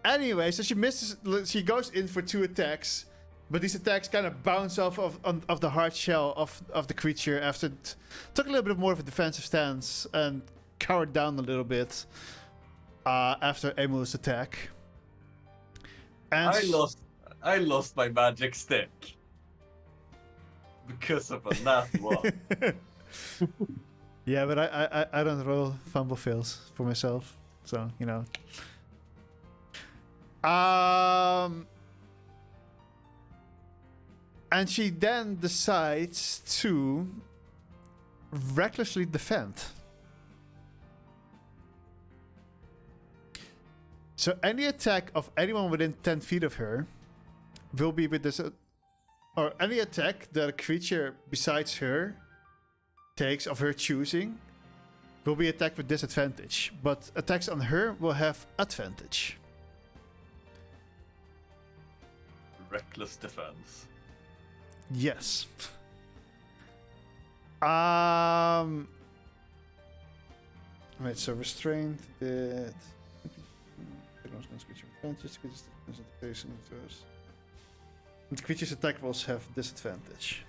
Anyway, so she misses. She goes in for 2 attacks, but these attacks kind of bounce off of the hard shell of the creature after it took a little bit more of a defensive stance and cowered down a little bit after Emil's attack. And I lost my magic stick because of a nat one. Yeah, but I don't roll fumble fails for myself, so you know. And she then decides to recklessly defend. So any attack of anyone within 10 feet of her will be with this, or any attack that a creature besides her takes of her choosing will be attacked with disadvantage, but attacks on her will have advantage. Reckless defense. Yes. Right, so restrained did. The creature's attack rolls have disadvantage.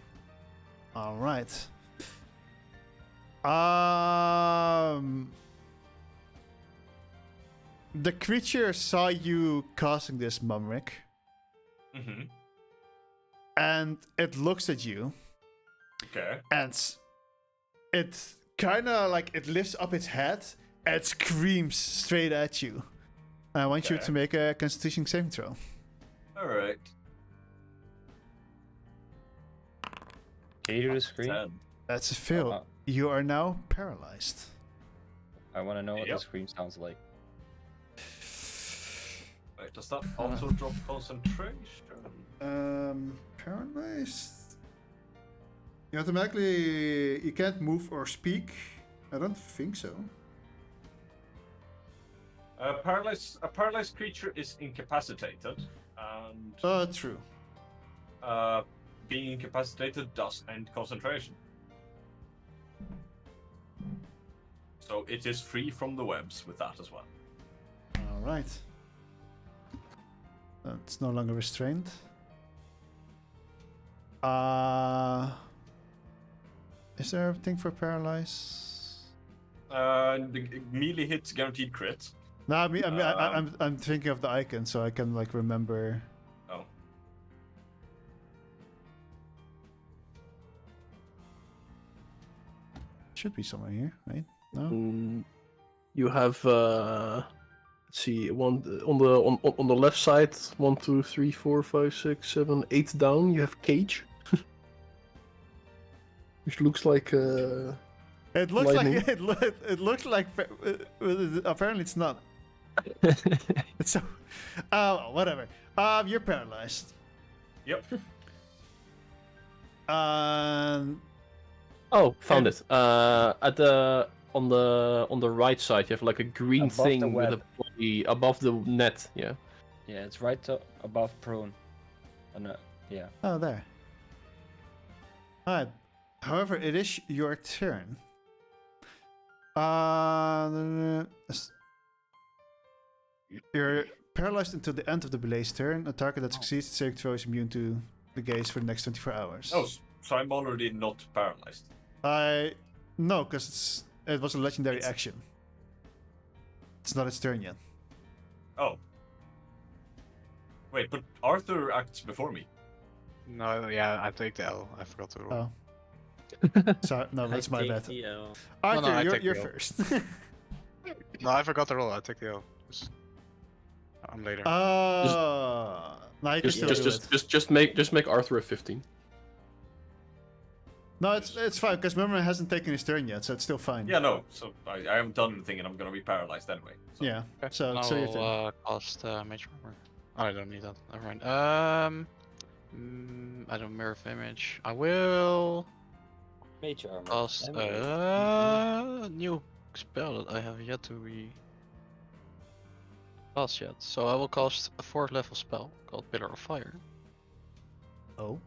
Alright. The creature saw you casting this, Mumrick. Mm-hmm. And it looks at you. Okay. And it kind of like it lifts up its head and it screams straight at you. I want you to make a Constitution saving throw. Alright. Can you do the screen? 10. That's a fail. You are now paralyzed. I want to know what Yep. the scream sounds like. Wait, does that also drop concentration? Paralyzed. You automatically you can't move or speak. I don't think so. A paralyzed creature is incapacitated, and True. being incapacitated does end concentration. So it is free from the webs with that as well. All right. It's no longer restrained. Is there a thing for paralyze? The melee hits guaranteed crit. No, I'm thinking of the icon, so I can like remember. Oh. Should be somewhere here, right? No. You have let's see, one on the left side, 1, 2, 3, 4, 5, 6, 7, 8 down. You have cage, which looks like It looks lightning. like it looks like. Apparently, it's not. It's so. Whatever. You're paralyzed. Yep. Oh, found it. At the on the right side, you have like a green Above the thing with a web. body above the net. Yeah. Yeah, it's right above prone. Oh, no. Yeah. Oh, there. Alright. However, it is your turn. You're paralyzed until the end of the Belay's turn. A target that succeeds the saving throw is immune to the gaze for the next 24 hours. Oh, so I'm already not paralyzed. No, because it was a legendary action. It's not its turn yet. Oh. Wait, but Arthur acts before me. No, yeah, I take the L. I forgot to roll. Oh. So no, that's my bad. Arthur, No, I take you're the L. first. No, I forgot to roll. I take the L. I'm later. Now you can still do it. Just make Arthur a 15. No, it's fine because Murmur hasn't taken his turn yet, so it's still fine. Yeah, no. So I haven't done anything, and I'm gonna be paralyzed anyway. So. Yeah. Okay. So your turn. I'll cast Mage Armor. Oh, I don't need that. Never mind. I don't mirror image. I will Mage armor. cast Memory. a new spell that I have yet to be cast yet. So I will cast a 4th level spell called Pillar of Fire. Oh.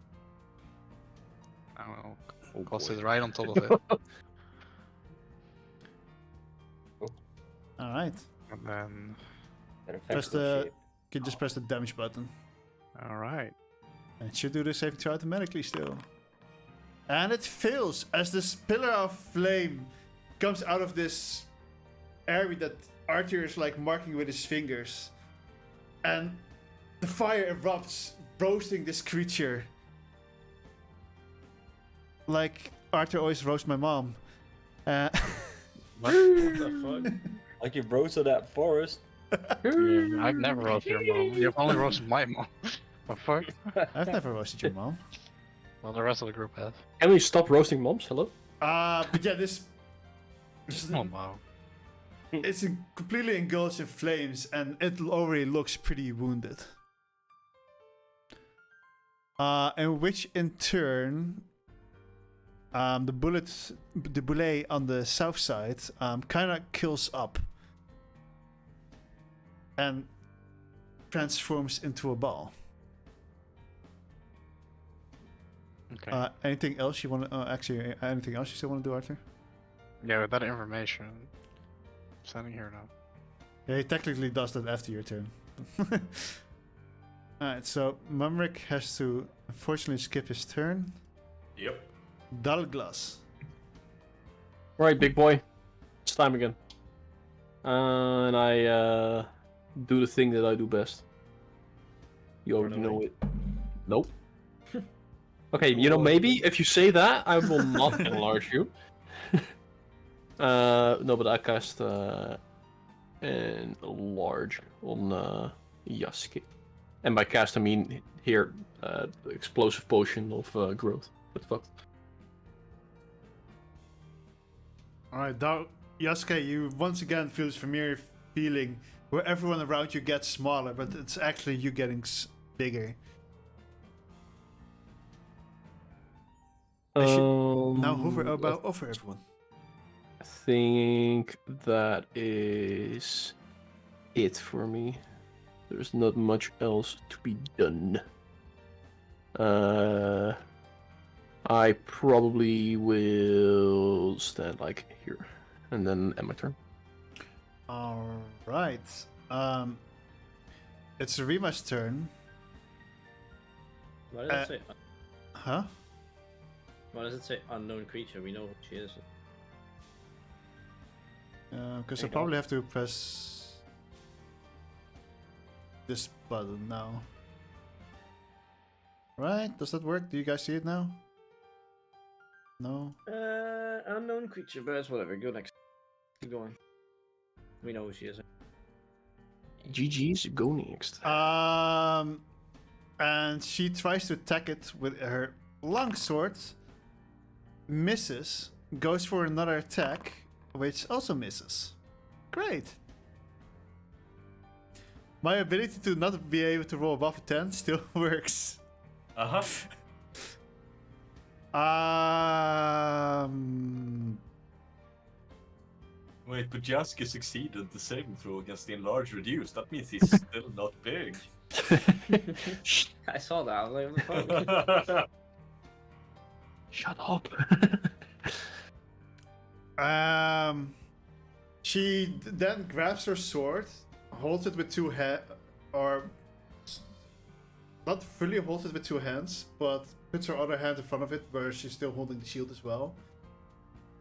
I will cast it right on top of it. All right. And then, Press the. You can just press the damage button. alright. And it should do the saving throw automatically still. And it fails as this pillar of flame comes out of this area that Arthur is like marking with his fingers. And the fire erupts, roasting this creature. Like Arthur always roasts my mom. What the fuck? Like you roasted that forest. Yeah, I've never roasted your mom. You've only roasted my mom. What the fuck? I've never roasted your mom. Well, the rest of the group has. Can we stop roasting moms? Hello? But yeah, this. Oh wow. It's completely engulfed in flames, and it already looks pretty wounded. And which in turn, the bullet on the south side, kind of kills up and transforms into a ball. Okay. Anything else you want to? Actually, anything else you still want to do, Arthur? Yeah, with that information, I'm standing here now. Yeah, he technically does that after your turn. Alright, so Mumrick has to unfortunately skip his turn. Yep. Dalglas. Right, big boy. It's time again. And I do the thing that I do best. You already know it. Nope. Okay, you know, maybe if you say that, I will not enlarge you. No, but I cast enlarge on Yasuke. And by cast, I mean here, explosive potion of growth. What the fuck? Alright, Yasuke, you once again feel this familiar feeling where everyone around you gets smaller, but it's actually you getting bigger. Now hover over everyone. I think that is it for me. There's not much else to be done. I probably will stand like here, and then end my turn. Alright. It's Rima's turn. Why does it say? Huh? Why does it say unknown creature? We know who she is. Because There I you go. probably have to press this button now. Right? Does that work? Do you guys see it now? No? Unknown creature, but it's whatever. Go next. Keep going. We know who she is. GG's, go next. And she tries to attack it with her longsword, misses, goes for another attack, which also misses. Great. My ability to not be able to roll above a 10 still works. Uh-huh. Wait, but Jaska succeeded the saving throw against the enlarged reduce. That means he's still not big. I saw that. I was like, what the fuck? Shut up. She then grabs her sword, holds it with two hands, or not fully holds it with two hands, but puts her other hand in front of it where she's still holding the shield as well.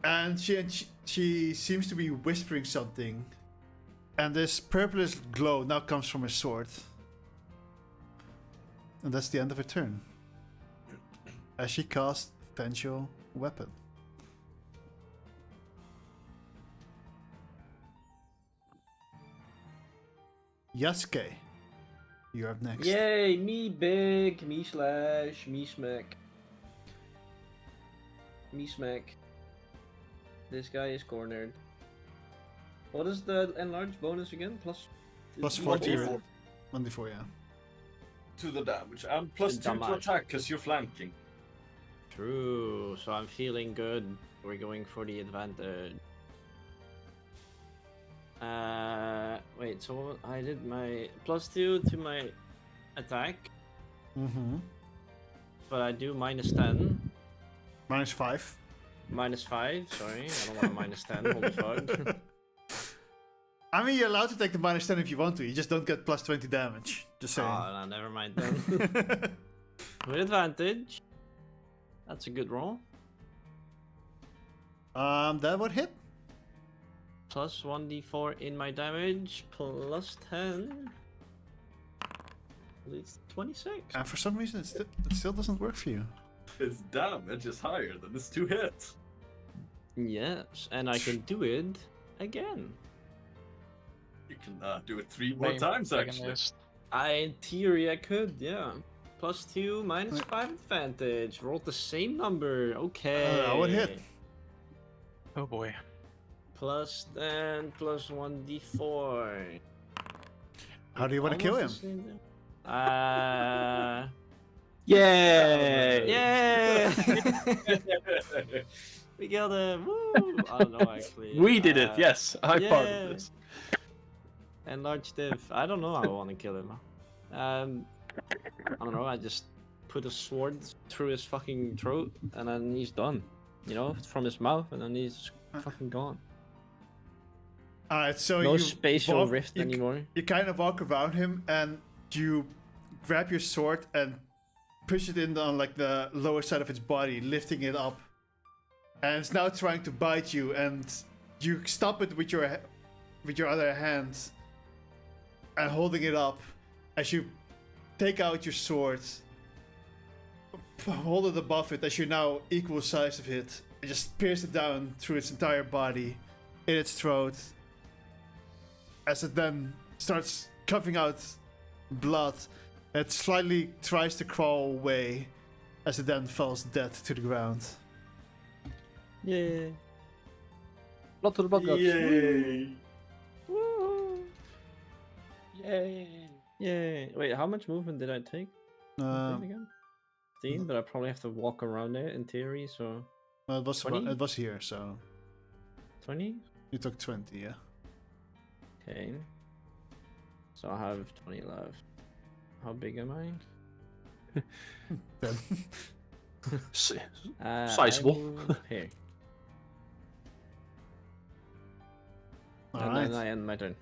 And she seems to be whispering something. And this purplish glow now comes from her sword. And that's the end of her turn. As she casts Vengeful Weapon. Yasuke, you're up next. Yay, me big, me slash, me smack. Me smack. This guy is cornered. What is the enlarged bonus again? Plus 40. 1d4 1d4, yeah. to the damage, and plus 2 to Damage. attack because you're flanking. True, so I'm feeling good. We're going for the advantage. Wait, so I did my +2 to my attack, Mm-hmm. but I do -10. -5. -5, sorry, I don't want a -10, holy fuck. I mean, you're allowed to take the -10 if you want to. You just don't get +20 damage. Just saying. Oh, no, never mind then. With advantage. That's a good roll. That would hit. Plus 1d4 in my damage, plus 10. It's 26. And for some reason, it still doesn't work for you. His damage is higher than his 2 hits. Yes, and I can do it again. You can do it 3 more Same times, actually. protagonist. In theory, I could, yeah. +2, -5 advantage. Rolled the same number. Okay. I would hit. Oh boy. Plus 10, plus 1d4. How do you want to kill him? Yay! Yay! We killed him! Woo! I don't know actually. We did it, yes. I'm part yeah. of this. Enlarged diff. I don't know how I want to kill him. I don't know. I just put a sword through his fucking throat, and then he's done. You know, from his mouth, and then he's fucking gone. Alright, so No you spatial walk- rift you, anymore. You kind of walk around him and you grab your sword and push it in on like the lower side of its body, lifting it up. And it's now trying to bite you, and you stop it with your other hand and holding it up as you take out your sword, hold it above it as you're now equal size of it, and just pierce it down through its entire body, in its throat, as it then starts coughing out blood. It slightly tries to crawl away as it then falls dead to the ground. Yeah. Blood to the blood gods. Yay! Woo! Yay. Yay. Wait, how much movement did I take? Again? 15, but I probably have to walk around it in theory, so Well, it was 20? it was here, so 20? you took 20, yeah. Okay. So I have 20 left. How big am I? Then Sizable. I will- Here. all And right. then I end my turn.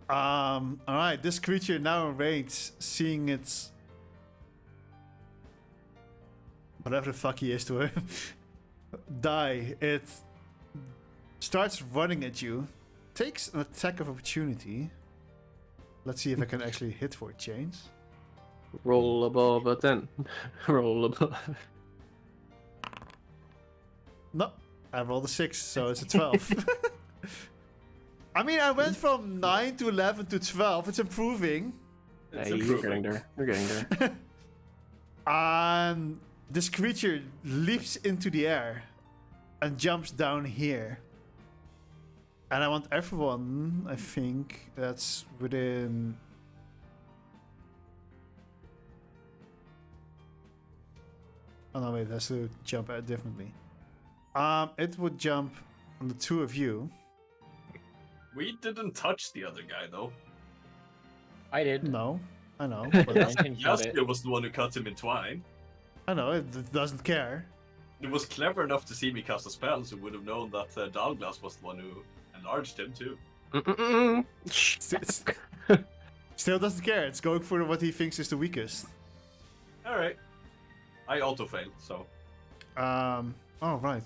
All right. This creature now enraged, seeing its whatever the fuck he is to her die. It starts running at you, takes an attack of opportunity. Let's see if I can actually hit for a change. Roll above a 10. Roll above. No, I rolled a 6, so it's a 12. I mean, I went from 9 to 11 to 12. It's improving. It's Hey, you're improving. getting there. You're getting there. And this creature leaps into the air and jumps down here. And I want everyone, I think, that's within... Oh no, wait, it has to jump out differently. It would jump on the two of you. We didn't touch the other guy though. I did. No, I know, I but mentioned cut it. Yasuke was the one who cut him in twine. I know it doesn't care. It was clever enough to see me cast a spell, so would have known that Dalglass was the one who enlarged him too. Still doesn't care. It's going for what he thinks is the weakest. All right. I auto failed, so Oh right.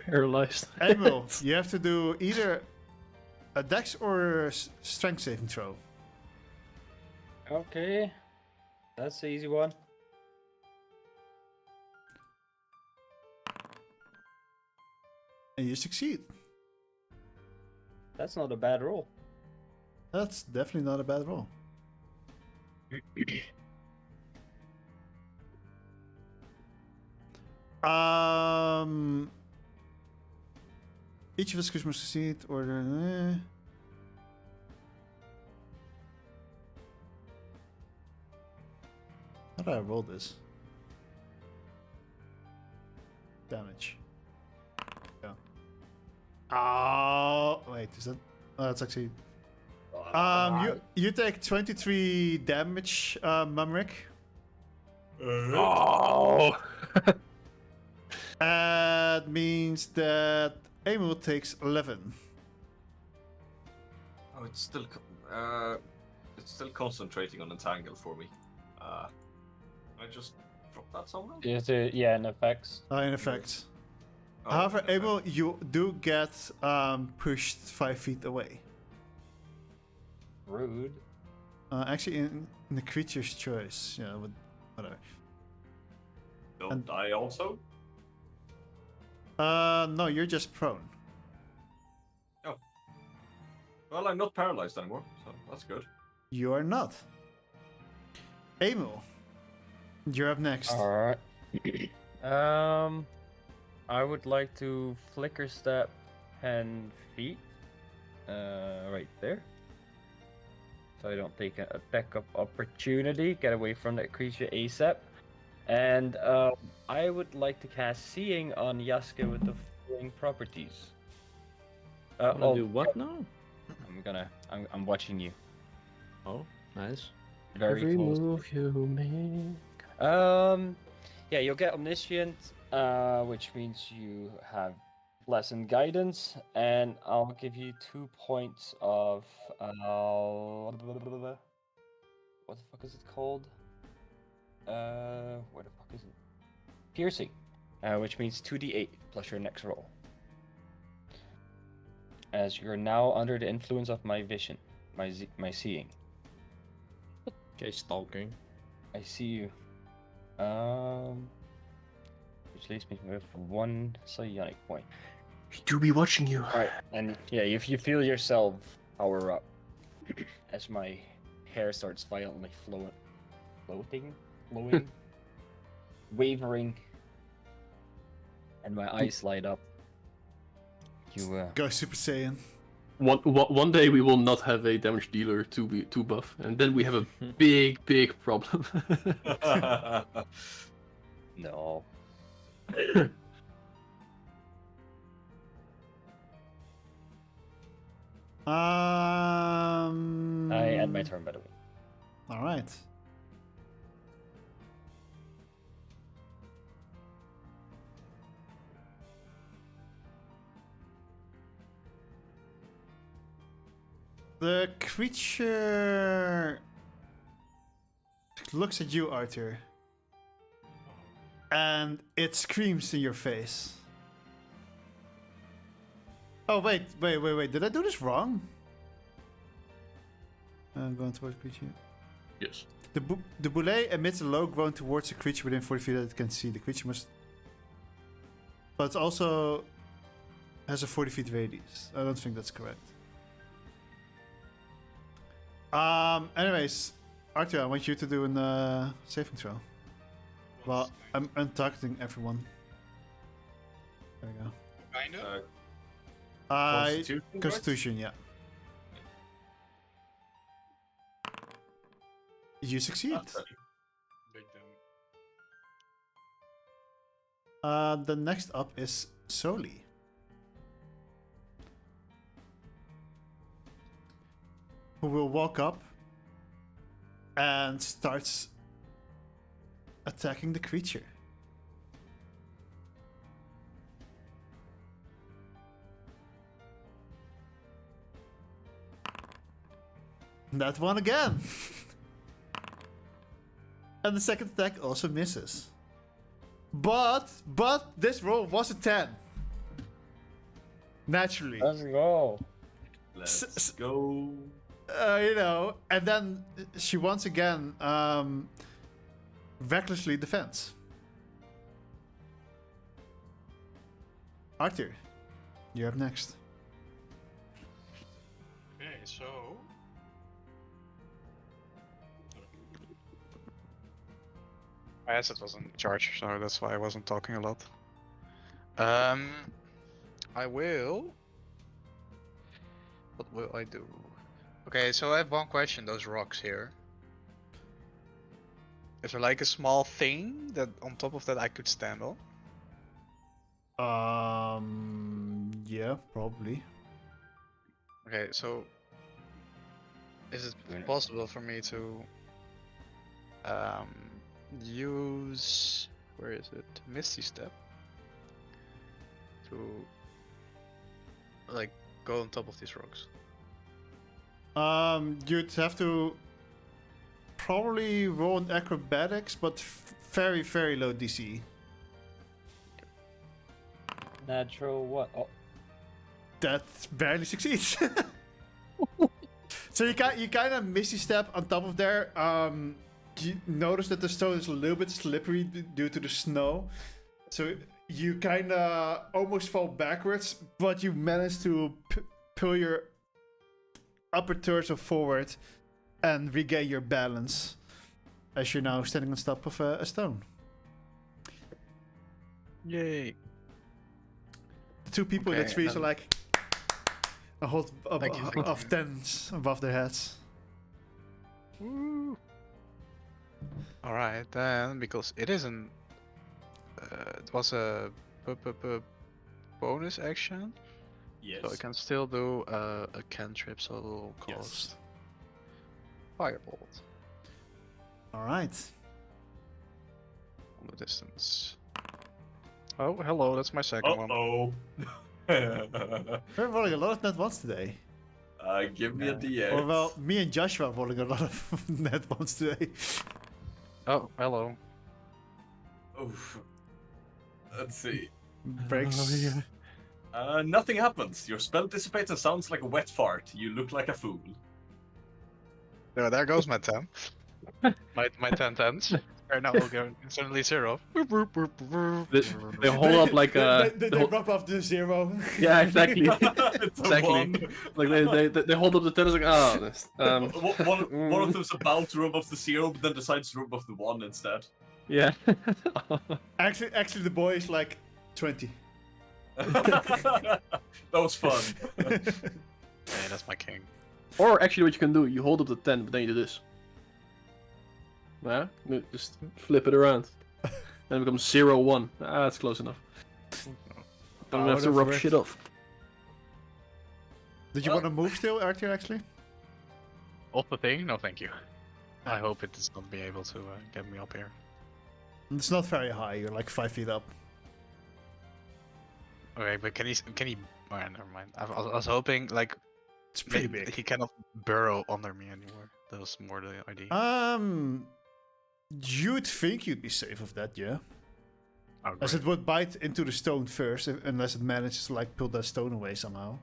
Paralyzed. Emil, you have to do either a dex or a strength saving throw. Okay. That's the easy one. And you succeed. That's not a bad roll. That's definitely not a bad roll. Each of us creatures must succeed or how do I roll this? Damage. Yeah. Oh wait, is that? Oh, that's actually. You take 23 damage, Mumrick. Oh! That means that Emil takes 11. oh, it's still concentrating on entangle for me. I just dropped that somewhere. Yeah, in effects. In effect. Oh, However, in effect. Emil, you do get pushed 5 feet away. Rude. Actually, in the creature's choice. Yeah, whatever. Don't I also? No, you're just prone. Oh. Well, I'm not paralyzed anymore, so that's good. You are not. Emil, you're up next. Alright. I would like to flicker step 10 feet. Right there. So I don't take an attack of opportunity. Get away from that creature ASAP. And I would like to cast Seeing on Yasuke with the following properties. Wanna do what now? I'm watching you. Oh, nice. Very Every close. move you make. Yeah, you'll get Omniscient, which means you have Lesson Guidance, and I'll give you 2 points of what the fuck is it called? Where the fuck is it? Piercing, which means 2d8 plus your next roll. As you're now under the influence of my vision, my seeing. Okay, stalking. I see you. Which leaves me with 1 psionic point. We do be watching you. Alright, and yeah, if you feel yourself power up as my hair starts violently flowing, wavering, and my eyes light up. You Go Super Saiyan. One day we will not have a damage dealer to buff, and then we have a big problem. no. I end my turn, by the way. All right. The creature looks at you, Arthur, and it screams in your face. Oh, wait. Did I do this wrong? Going towards the creature. Yes. The boulet emits a low groan towards a creature within 40 feet that it can see. The creature must... But it also has a 40 feet radius. I don't think that's correct. Anyways, Arthur, I want you to do a saving throw. Well, I'm untargeting everyone. There we go. Kind of. Constitution, right? Constitution, yeah. You succeed. Big damn. The next up is Soli. Who will walk up and starts attacking the creature. That one again. And the second attack also misses. But this roll was a 10. Naturally. Let's go. Let's go. You know, and then she once again recklessly defends. Arthur, you're up next. Okay, so. My asset was in charge, so that's why I wasn't talking a lot. I will. What will I do? Okay, so I have one question. Those rocks here. Is there like a small thing that on top of that I could stand on? Yeah, probably. Okay, so is it possible for me to use, where is it, Misty Step to like go on top of these rocks? You'd have to probably roll an acrobatics, but very, very low DC. Natural what? Oh, That barely succeeds. So you kind of misty step on top of there. You notice that the stone is a little bit slippery due to the snow. So you kind of almost fall backwards, but you manage to pull your upper torso forward and regain your balance as you're now standing on top of a stone. Yay! The two people in the Okay, trees are like a whole Thank you. of tens above their heads. Woo! All right then, because it isn't. It was a bonus action, Yes. so I can still do a cantrip, so it will cost firebolt All right. on the distance. Oh, hello, that's my second one. Uh-oh. We're rolling a lot of net ones today. Give me a D8. Or well, me and Joshua are rolling a lot of net ones today. Oh, hello. Oof. Let's see. Breaks. Nothing happens. Your spell dissipates and sounds like a wet fart. You look like a fool. There goes my 10. my 10 tens. Right now we'll go instantly 0. They hold up like a. They rub off the 0. Yeah, exactly. It's a Exactly. one. Like they hold up the 10 like, oh, this. One of them's about to rub off the 0, but then decides to rub off the 1 instead. Yeah. Actually, the boy is like 20. That was fun. Hey, that's my king. Or actually, what you can do, you hold up the 10, but then you do this. Yeah, you just flip it around. Then it becomes 0-1. Ah, that's close enough. Don't have to that's rub correct. shit off. Did you want to move still, Arthur, actually? Off the thing? No, thank you. I hope it does not be able to get me up here. It's not very high. You're like 5 feet up. Okay, but can he? Oh, yeah, never mind. I was hoping like It's pretty big. he cannot burrow under me anymore. That was more the idea. You'd think you'd be safe of that, yeah. Oh, As great. it would bite into the stone first, unless it manages to like pull that stone away somehow.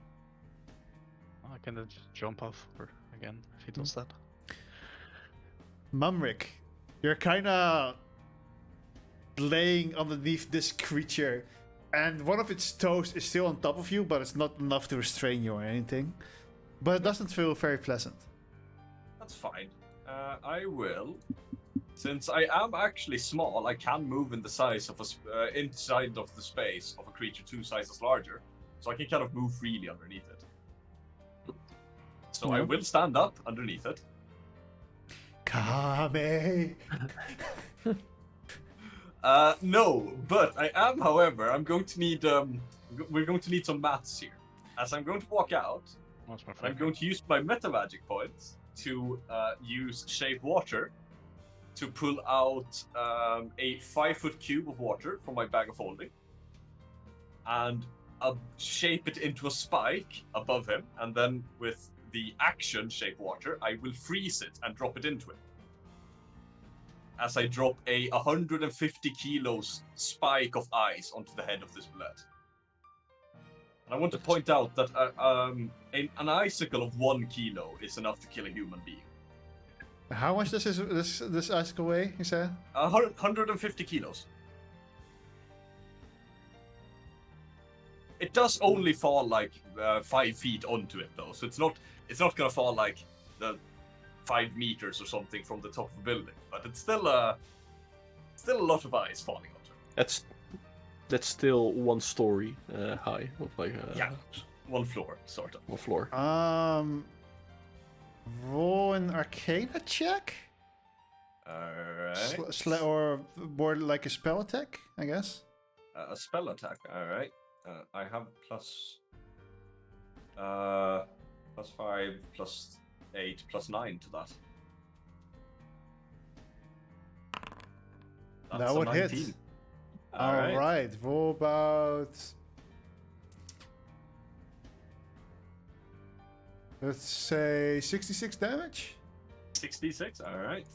I can then just jump off her again if he does that. Mumrick, you're kind of laying underneath this creature, and one of its toes is still on top of you, but it's not enough to restrain you or anything. But it doesn't feel very pleasant. That's fine. I will. Since I am actually small, I can move in the size of inside of the space of a creature 2 sizes larger, so I can kind of move freely underneath it. So I Yeah. will stand up underneath it. Kame! No, but I am, however, I'm going to need we're going to need some maths here. As I'm going to walk out, What's my and I'm favorite? going to use my meta magic points to use shape water to pull out a 5-foot cube of water from my bag of holding and shape it into a spike above him, and then with the action shape water, I will freeze it and drop it into it. As I drop a 150 kilos spike of ice onto the head of this bullet. And I want to point out that an icicle of 1 kilo is enough to kill a human being. How much does this icicle weigh, you said? 150 kilos. It does only fall like 5 feet onto it though, so it's not gonna fall like the 5 meters or something from the top of a building, but it's still a lot of ice falling onto it. That's still 1 story high, of like Yeah, 1 floor, sort of. 1 floor. Roll an Arcana check? Alright. Or more like a spell attack, I guess. A spell attack, alright. I have plus 5, plus 8, plus 9 to that. That That's a would hit. 19. Alright, roll about... Let's say 66 damage? 66, alright.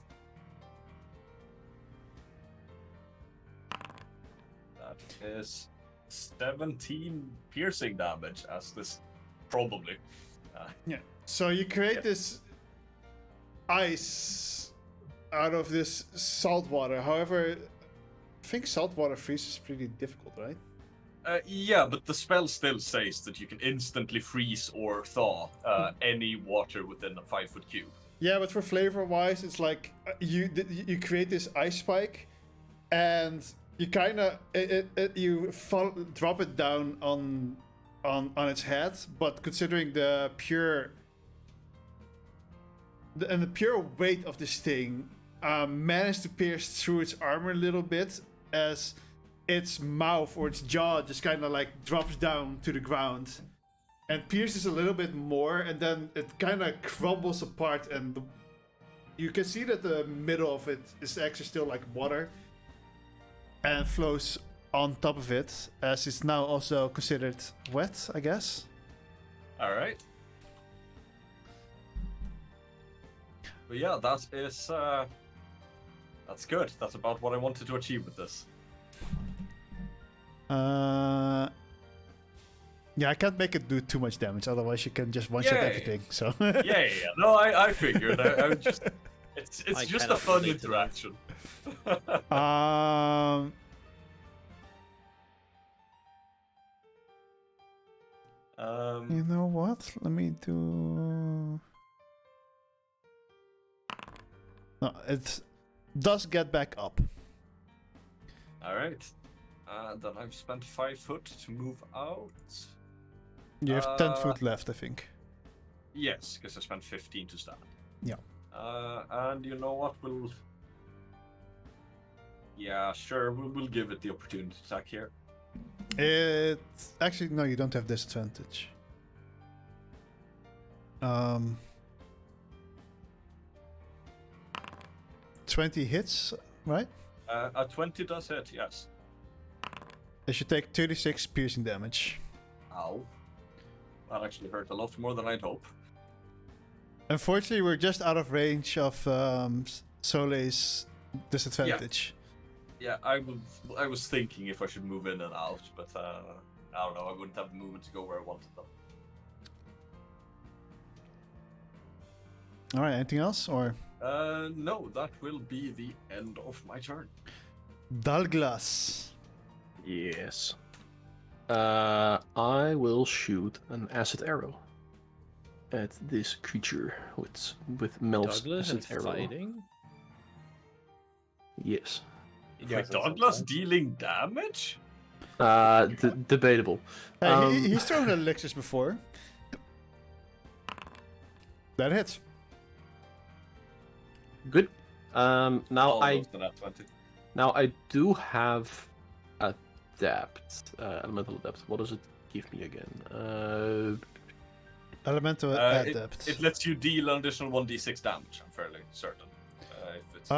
That is 17 piercing damage as this probably. Yeah. So you create this ice out of this salt water. However, I think salt water freeze is pretty difficult, right? Yeah, but the spell still says that you can instantly freeze or thaw any water within a 5-foot cube. Yeah, but for flavor-wise, it's like you create this ice spike, and you kind of drop it down on its head. But considering the pure weight of this thing, managed to pierce through its armor a little bit as its mouth or its jaw just kind of like drops down to the ground and pierces a little bit more, and then it kind of crumbles apart, and you can see that the middle of it is actually still like water and flows on top of it, as it's now also considered wet, I guess. Alright. But yeah, that is that's good. That's about what I wanted to achieve with this. Yeah, I can't make it do too much damage, otherwise you can just one-shot Yay. everything, so... Yeah. No, I figured. I was just... It's I just kind a of fun relate to that. interaction. You know what? Let me do... No, it does get back up. Alright. Then I've spent 5 foot to move out. You have 10 foot left, I think. Yes, because I spent 15 to stand. Yeah. And you know what? Yeah, sure. We'll give it the opportunity to attack here. It... Actually, no, you don't have disadvantage. 20 hits, right? A 20 does hit, yes. It should take 36 piercing damage. Ow. That actually hurt a lot more than I'd hope. Unfortunately, we're just out of range of Soleil's disadvantage. Yeah, I was thinking if I should move in and out, but I don't know. I wouldn't have the movement to go where I wanted them. All right. Anything else or No, that will be the end of my turn. Dalglas? Yes. I will shoot an acid arrow at this creature with Mel's Douglas acid and arrow. fighting? Yes. Wait, Douglas dealing damage? Debatable. Hey, he's thrown elixirs before. That hits. Good. Now Almost an at 20. Now I do have Adapt, Elemental Adapt. What does it give me again? Elemental adept. It lets you deal an additional 1d6 damage, I'm fairly certain. If it's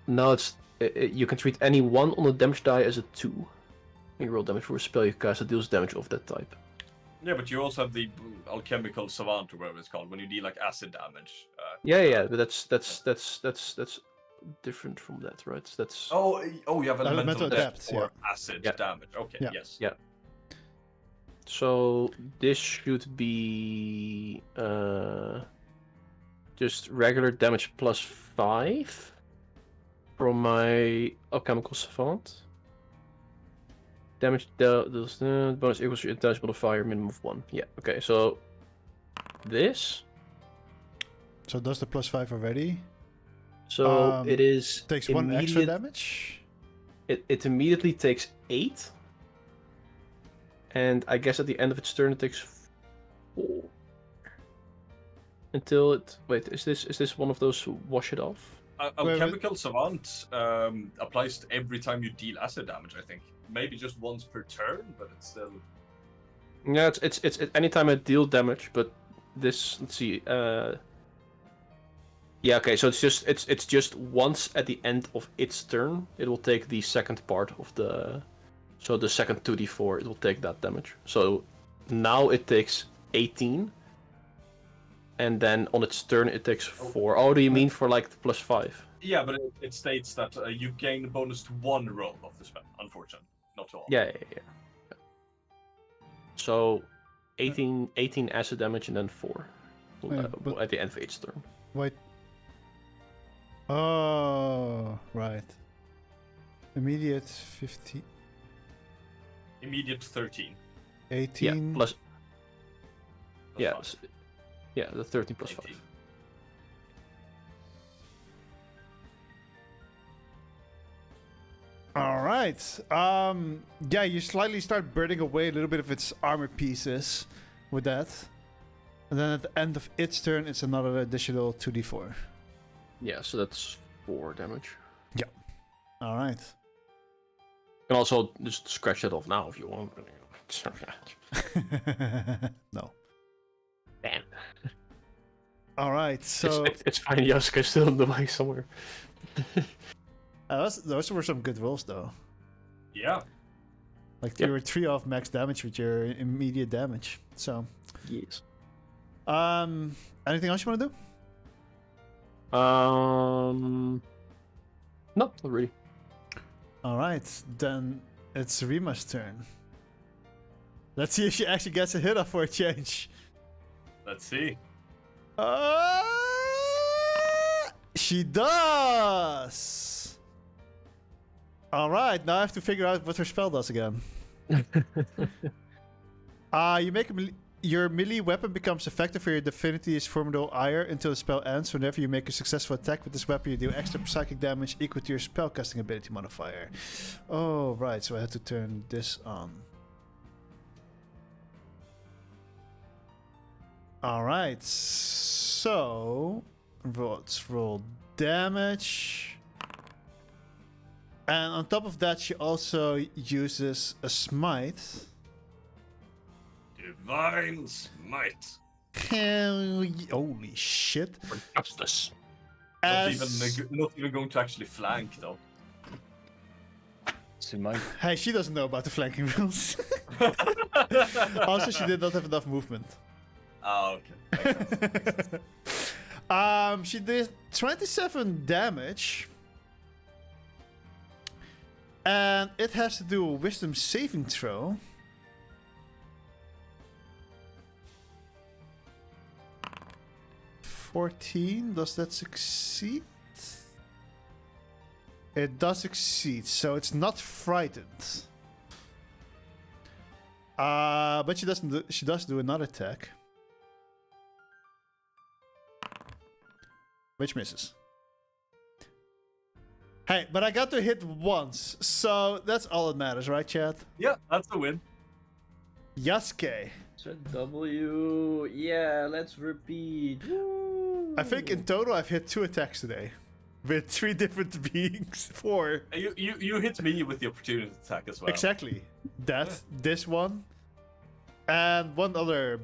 No, you can treat any 1 on the damage die as a 2. You roll damage for a spell you cast that deals damage of that type. Yeah, but you also have the alchemical savant or whatever it's called when you deal like acid damage. Yeah, but that's different from that, right? That's Oh, you have elemental Elemental adept Adept, for yeah. acid Yeah. damage. Okay, Yeah. yes. Yeah. So this should be just regular damage plus 5 from my alchemical savant. Damage bonus equals your intelligence modifier minimum of 1. Yeah. Okay. So this. So does the plus 5 already? So it is Takes 1 extra immediate- damage. It immediately takes 8. And I guess at the end of its turn it takes 4. Until it... Wait, is this one of those wash it off? Alchemical savant applies to every time you deal acid damage, I think. Maybe just once per turn, but it's still... Yeah, it's anytime I deal damage, but this... Let's see... Yeah, okay, so it's just once at the end of its turn, it will take the second part of the... So the second 2d4, it will take that damage. So now it takes 18. And then on its turn, it takes 4. Oh, do you mean for like the plus 5? Yeah, but it states that you gain a bonus to 1 roll of the spell, unfortunately. Not to all. Yeah. So 18 acid damage and then 4 Yeah, but- at the end of each turn. Wait. Oh, right. Immediate 15, Immediate 13. 18. Yeah, plus... Plus Yeah, 5. yeah, the 13 plus 5. 18. All right. Yeah, you slightly start burning away a little bit of its armor pieces with that. And then at the end of its turn, it's another additional 2d4. Yeah, so that's 4 damage. All right. You can also just scratch that off now if you want. No. Damn. All right. So It's fine, Yasuka's still in the way somewhere. those were some good rolls, though. Yeah. Like Yep. you were 3 off max damage with your immediate damage. So, Yes. anything else you want to do? No, not really. All right, then it's Rima's turn. Let's see if she actually gets a hit off for a change. Let's see. She does. All right, now I have to figure out what her spell does again. You make your melee weapon becomes effective for your Divinity's Formidable Ire until the spell ends. Whenever you make a successful attack with this weapon, you deal extra psychic damage equal to your spellcasting ability modifier. Oh, right, so I had to turn this on. Alright, so let's roll damage. And on top of that, she also uses a smite. Divine Smite. Holy shit. For justice. Not even going to actually flank, though. Hey, she doesn't know about the flanking rules. Also, she did not have enough movement. Oh, okay. Makes sense. She did 27 damage. And it has to do a wisdom saving throw. Does that succeed? It does succeed, so it's not frightened. But she does do another attack. Which misses. Hey, but I got to hit once, so that's all that matters, right, chat? Yeah, that's a win. Yasuke. So W. Yeah, let's repeat. I think in total I've hit 2 attacks today. With 3 different beings. 4. You hit me with the opportunity attack as well. Exactly. That, this one, and one other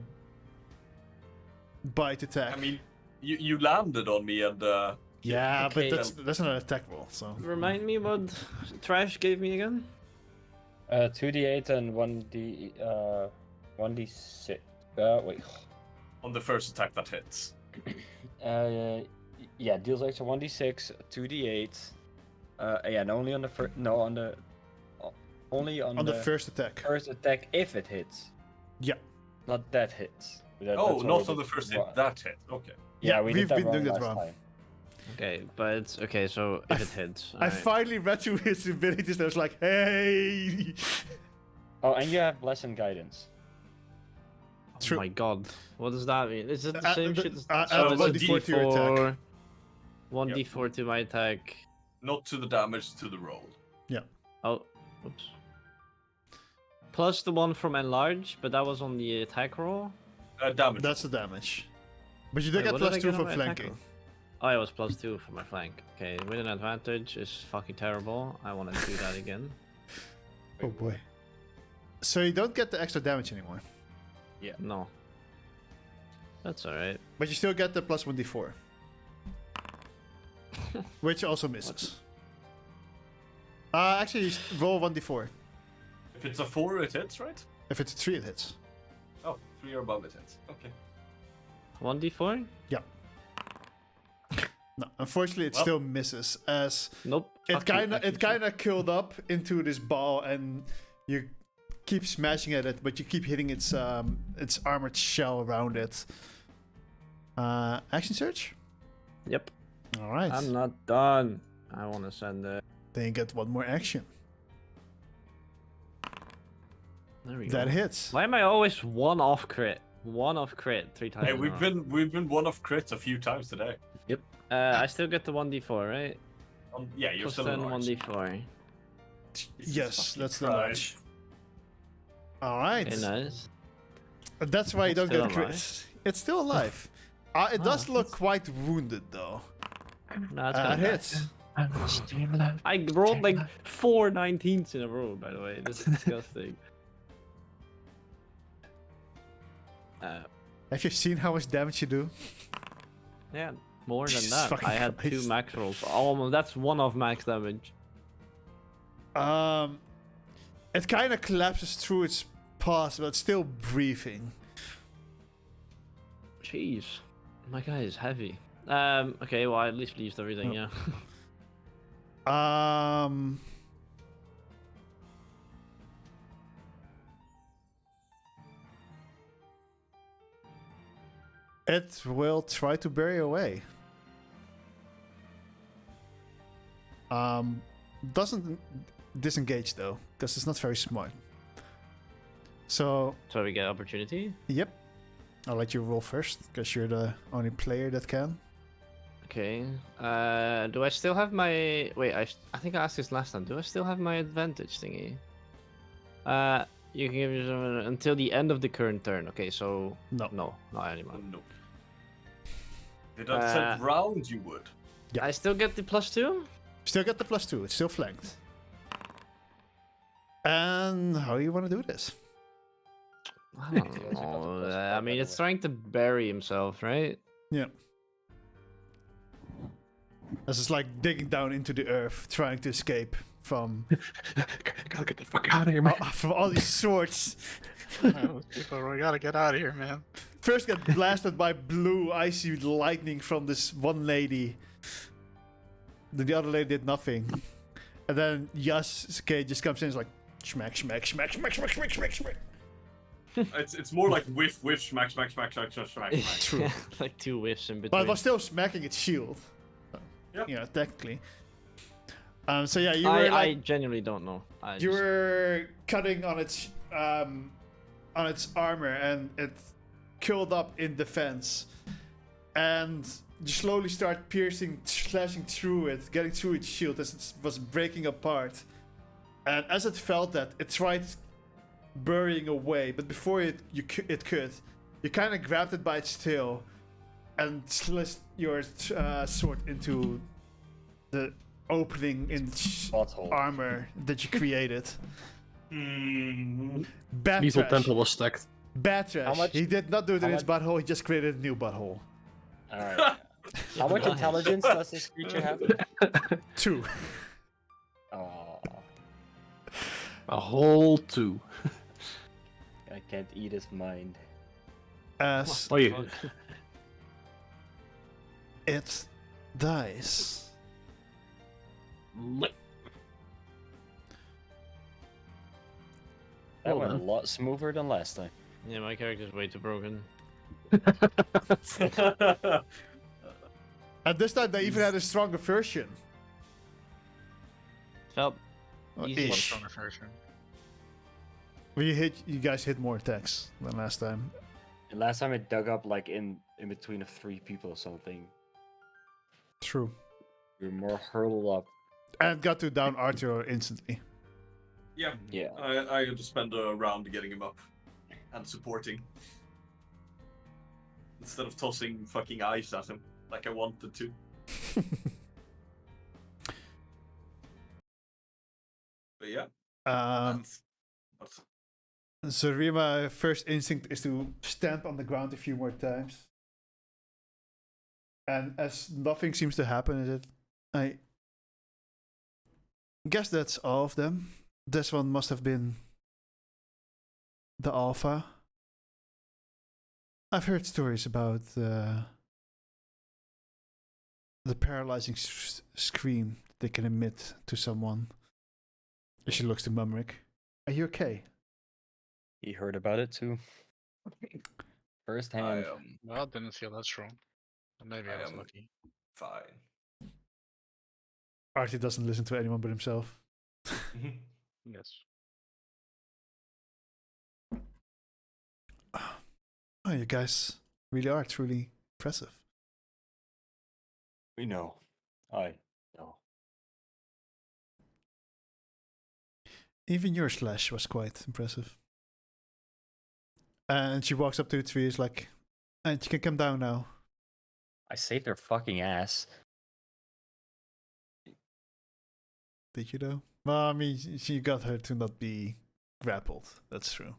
bite attack. I mean, you landed on me and yeah, Okay. but that's not an attack roll, so. Remind me what Trash gave me again? 2d8 and 1d6. Wait. on the first attack that hits. Yeah, deals extra 1d6, 2d8. Yeah, and only on the first. No, on the. Only on the first attack. first attack if it hits. Yeah. Not that hits. Oh, that's not already on the first hit. wrong. That hit. Okay. Yeah, we we've did that been wrong doing that last wrong. time. Okay, but it's okay. So if it hits, I finally read through his abilities and I was like, hey! Oh, and you have blessing guidance. True. Oh my god, what does that mean? Is it the same shit? add So it's a 1d4 to your attack. 1d4 to my attack. Not to the damage, to the roll. Oh, oops. Plus the one from enlarge, but that was on the attack roll. Damage. That's the damage. But you did Wait, get what did I plus 2 get on for my attack flanking. roll? Oh, it was plus 2 for my flank. Okay, with an advantage is fucking terrible. I want to do that again. Oh boy. So you don't get the extra damage anymore. No. That's alright. But you still get the plus 1d4. Which also misses. Actually, roll 1d4. If it's a 4, it hits, right? If it's a 3, it hits. Oh, 3 or above it hits. Okay. 1d4? No, unfortunately, it Well. still misses as Nope. it Fuck you, kind of actually. curled up into this ball, and you keep smashing at it, but you keep hitting its armored shell around it. Action search. Yep. All right. I'm not done. I want to send it. Then you get one more action. There we go. That hits. Why am I always one off crit? One off crit 3 times. Hey, in a we've row. been one of crits a few times today. I still get the 1d4, right? Yeah, you're Plus still 10, enlarged. 1d4. Yes, fucking that's the Christ. match. All right. Okay, nice. That's why you It's don't still get crits. It's still alive. It does look quite wounded though. No, it's It gonna hits. I rolled like 4 19s in a row, by the way. This is disgusting. Have you seen how much damage you do? Yeah, more than Jesus that. fucking I had 2 Christ. max rolls. Almost. That's one of max damage. It kind of collapses through its paws, but it's still breathing. Jeez. My guy is heavy. Okay, well, I at least used everything, Oh. yeah. It will try to bury away. Doesn't disengage though, because it's not very smart. So, So we get opportunity. yep. I'll let you roll first, because you're the only player that can. Okay. Do I still have my... Wait, I think I asked this last time. Do I still have my advantage thingy? You can give me some until the end of the current turn. Okay, so... No. No, not anymore. No. Did I said round you would? Yeah. I still get the +2? Still get the +2, it's still flanked. And how do you want to do this? I don't know. I mean, it's trying to bury himself, right? Yeah. This is like digging down into the earth, trying to escape from Gotta get the fuck out of here, man. from all these swords. Those people, we gotta get out of here, man. First get blasted by blue icy lightning from this one lady. The other lady did nothing. And then Yasuke just comes in and is like, smack, smack, smack, smack, smack, smack, smack, smack. It's more like whiff, smack, smack, smack, smack, smack, smack. True. Like 2 whiffs in between. But it was still smacking its shield. Yep. You know, technically. So yeah, you were I like, genuinely don't know. you were cutting on its armor, and it curled up in defense, and you slowly start slashing through it, getting through its shield as it was breaking apart. And as it felt that, it tried burying away, but before it could, you kind of grabbed it by its tail and sliced your sword into the opening in its Butthole. armor that you created. Hmm. Bad Lethal trash. temple was stacked. Bad trash. How much- He did not do it how in his butthole, he just created a new butthole. Alright. How much Nice. intelligence does this creature have? 2. Oh, A whole 2. I can't eat his mind. As Oh, you. it dies. That Well went then. a lot smoother than last time. Yeah, my character's way too broken. And this time they even had a stronger version. Felt Or Easy. What ish. stronger version? Well, you guys hit more attacks than last time. And last time it dug up like in between of 3 people or something. True. You're more hurled up. And got to down Arthur instantly. Yeah, Yeah. I had to spend a round getting him up and supporting instead of tossing fucking ice at him like I wanted to. But yeah, that's Zarima first instinct is to stamp on the ground a few more times. And as nothing seems to happen, I guess that's all of them. This one must have been the alpha. I've heard stories about the paralyzing scream they can emit to someone. She looks to Mumrick. Are you okay? He heard about it too. First hand. Well, didn't feel that strong. But maybe I I was am- lucky. fine. Artie doesn't listen to anyone but himself. Yes. Oh, you guys really are truly impressive. We know. I know. Even your slash was quite impressive. And she walks up to the tree, is like, and you can come down now. I saved their fucking ass. Did you though? Well, I mean, she got her to not be grappled. That's true.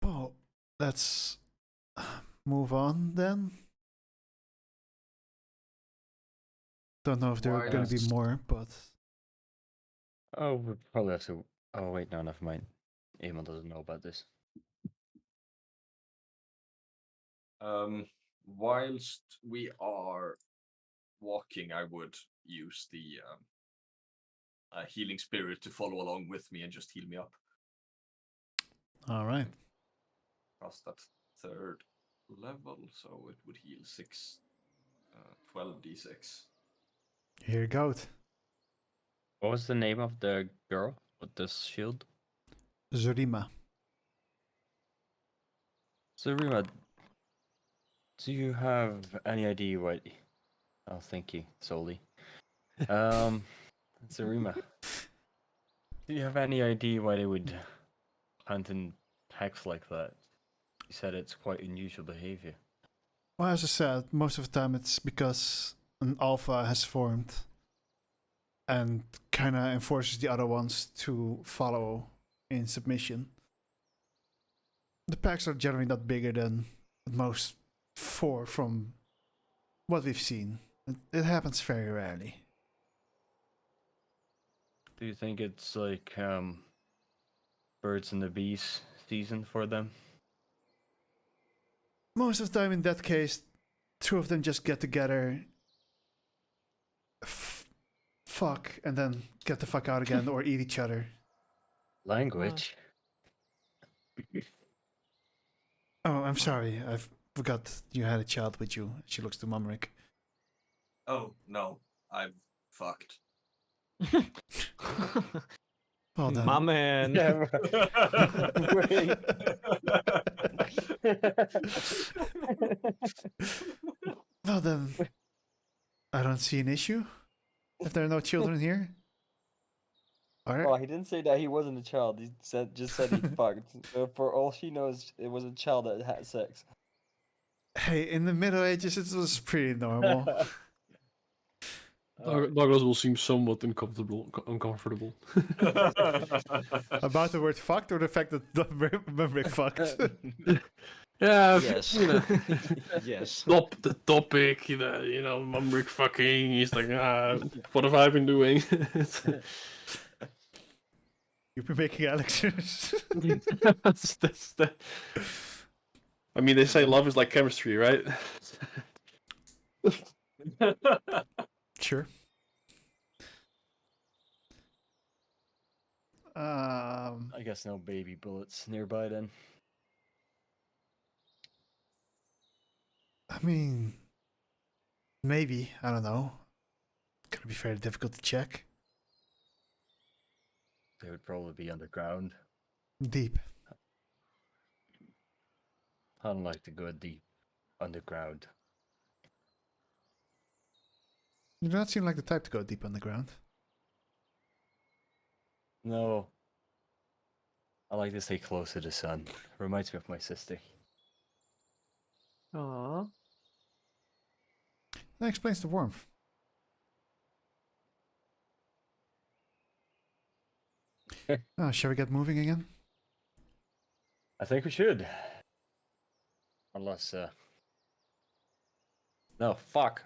Well, let's move on then. Don't know if there are Why going to be does- more, but Oh, we probably have to. Oh wait, no, never mind. Eamon doesn't know about this. Whilst we are walking, I would use the healing spirit to follow along with me and just heal me up. all right. Across that 3rd level, so it would heal 12d6. Here you go. What was the name of the girl with this shield? Zorima. Zarima, do you have any idea what? Oh, thank you, Soli. Zarima, do you have any idea why they would hunt in packs like that? You said it's quite unusual behavior. Well, as I said, most of the time it's because an alpha has formed and kind of enforces the other ones to follow in submission. The packs are generally not bigger than at most 4 from what we've seen. It happens very rarely. Do you think it's like birds and the bees season for them? Most of the time in that case, two of them just get together, fuck, and then get the fuck out again or eat each other. Language. Oh, I'm sorry. I forgot you had a child with you. She looks to Mumrick. Oh no, I'm fucked. Well done. My man. Yeah, wait. Well then, I don't see an issue. If there are no children here. Alright. Well, he didn't say that he wasn't a child. He just said he fucked. For all she knows, it was a child that had sex. Hey, in the Middle Ages, it was pretty normal. Douglas will seem somewhat uncomfortable. About the word fucked or the fact that Mumrick fucked? Yeah, Yes. you know, Yes. the topic, you know, Mumrick fucking. He's like, what have I been doing? You've been making Alex. that's the... I mean, they say love is like chemistry, right? Sure. I guess no baby bullets nearby then. I mean, maybe. I don't know. Gonna be very difficult to check. They would probably be underground. Deep. I don't like to go deep underground. You do not seem like the type to go deep underground. No. I like to stay close to the sun. Reminds me of my sister. Aww. That explains the warmth. Shall we get moving again? I think we should. Unless, No, fuck.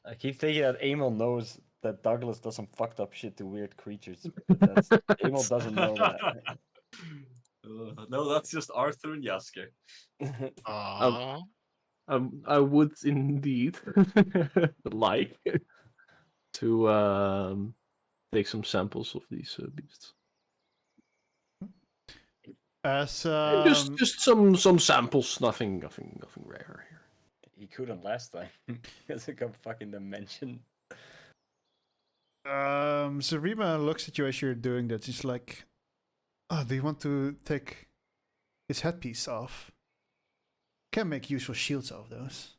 I keep thinking that Emil knows that Douglas does some fucked up shit to weird creatures. But Emil doesn't know that. No, that's just Arthur and Jasker. Aww. I would indeed like to take some samples of these beasts. As Just some samples, nothing rare here. He couldn't last time. Because it got fucking dimension. Zarima looks at you as you're doing that. She's like, "Oh, do you want to take his headpiece off? Can make useful shields out of those."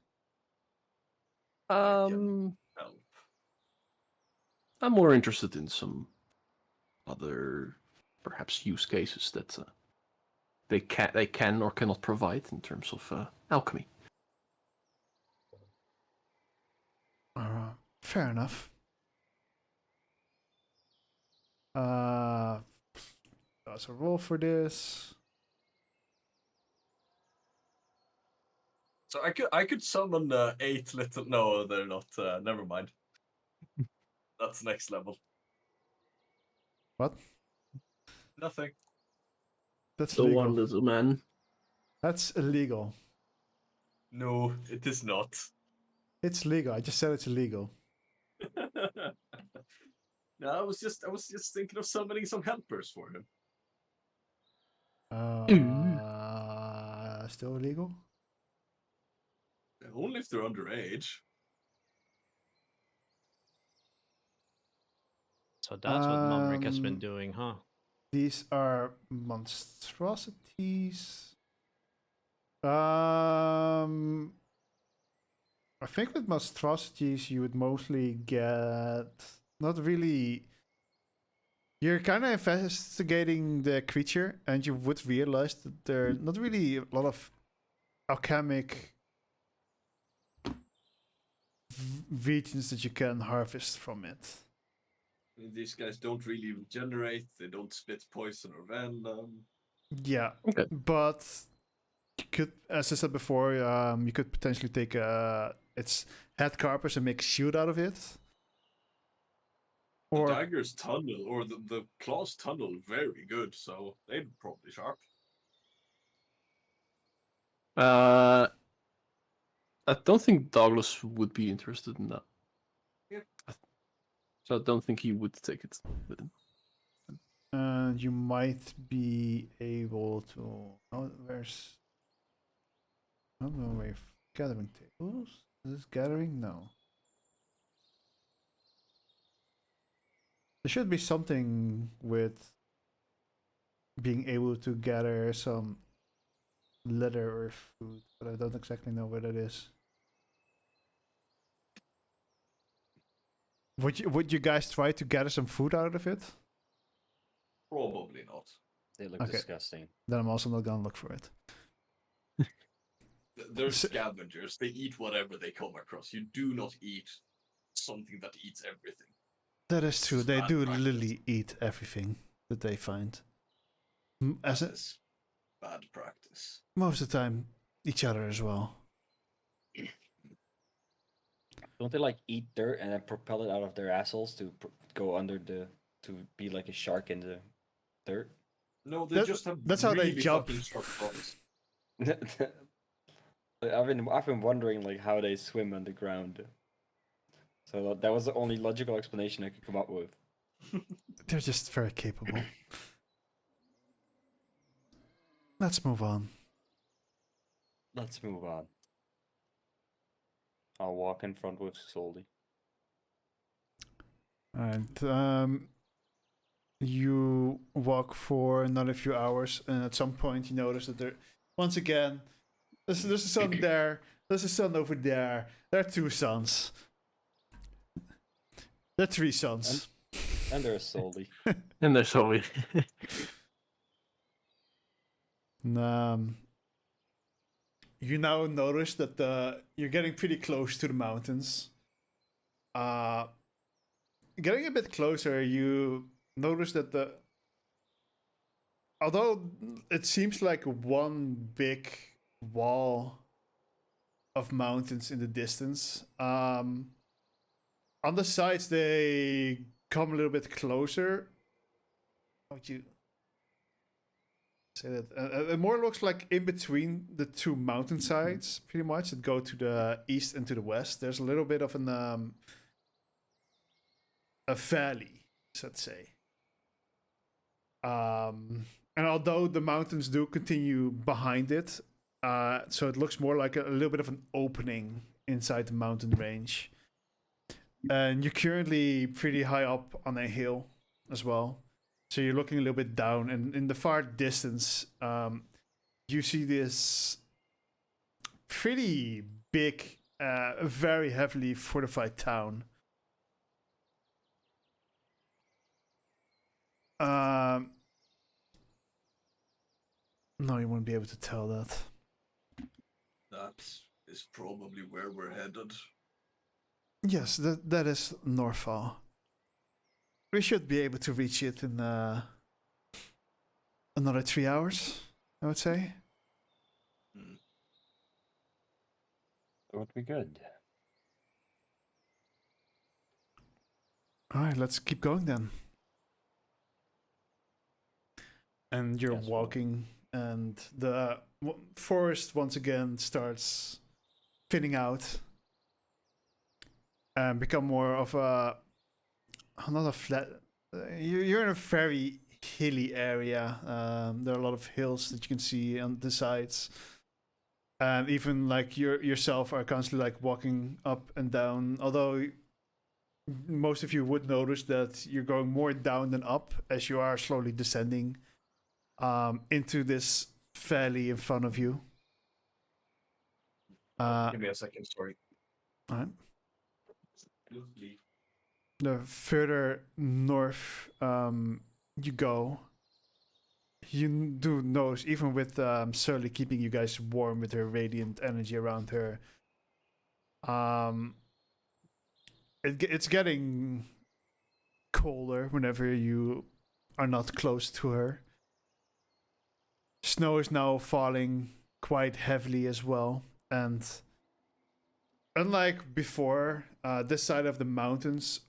Help. I'm more interested in some other, perhaps, use cases that they can or cannot provide in terms of alchemy. Fair enough. That's a roll for this. So I could summon 8 little. No, they're not. Never mind. That's next level. What? Nothing. That's The illegal. one little man. That's illegal. No, it is not. It's legal. I just said it's illegal. No, I was just thinking of summoning some helpers for him. Still illegal? Only if they're underage. So that's what Mumrick has been doing, huh? These are monstrosities. I think with monstrosities you would mostly get not really. You're kind of investigating the creature, and you would realize that there are not really a lot of alchemic regions that you can harvest from it. These guys don't really regenerate. They don't spit poison or venom. Yeah, Okay. but you could, as I said before, you could potentially take its head carpus and make a shield out of it. The Or dagger's tunnel or the claw's tunnel very good, so they'd probably sharp. I don't think Douglas would be interested in that. Yeah. So I don't think he would take it with him. And you might be able to. Oh, where's. I don't know where. Gathering tables? Is this gathering? No. There should be something with being able to gather some leather or food, but I don't exactly know what it is. Would you guys try to gather some food out of it? Probably not. They look Okay. disgusting. Then I'm also not gonna look for it. They're So- scavengers. They eat whatever they come across. You do not eat something that eats everything. That is true. They Bad do practice. literally eat everything that they find. As That a, is bad practice. most of the time, each other as well. Don't they like eat dirt and then propel it out of their assholes to go under to be like a shark in the dirt? No, they That- just have that's how they really jump. fucking short claws. I've been wondering like how they swim underground. So that was the only logical explanation I could come up with. They're just very capable. Let's move on. Let's move on. I'll walk in front with Soldi. And you walk for another few hours, and at some point you notice that there, once again, there's a sun there, there's a sun over there. There are two suns. There are three suns. And there's Soldi. And there's always You now notice that you're getting pretty close to the mountains. Getting a bit closer, you notice that although it seems like one big wall of mountains in the distance, on the sides they come a little bit closer. How would you say that? It more looks like in between the two mountain sides, pretty much, that go to the east and to the west. There's a little bit of a valley, let's say. And although the mountains do continue behind it, so it looks more like a little bit of an opening inside the mountain range. And you're currently pretty high up on a hill as well. So you're looking a little bit down, and in the far distance, you see this pretty big, very heavily fortified town. No, you won't be able to tell that. That is probably where we're headed. Yes, that is Norfall. We should be able to reach it in another 3 hours, I would say. That would be good. All right, let's keep going then. And you're Yes, well. walking, and the forest once again starts thinning out and become more of not a flat. You're in a very hilly area. There are a lot of hills that you can see on the sides, and even like yourself are constantly like walking up and down. Although most of you would notice that you're going more down than up as you are slowly descending into this valley in front of you. Give me a second, sorry. All right. The further north you go, you do notice, even with Surly keeping you guys warm with her radiant energy around her, it's getting colder whenever you are not close to her. Snow is now falling quite heavily as well, and unlike before, this side of the mountains,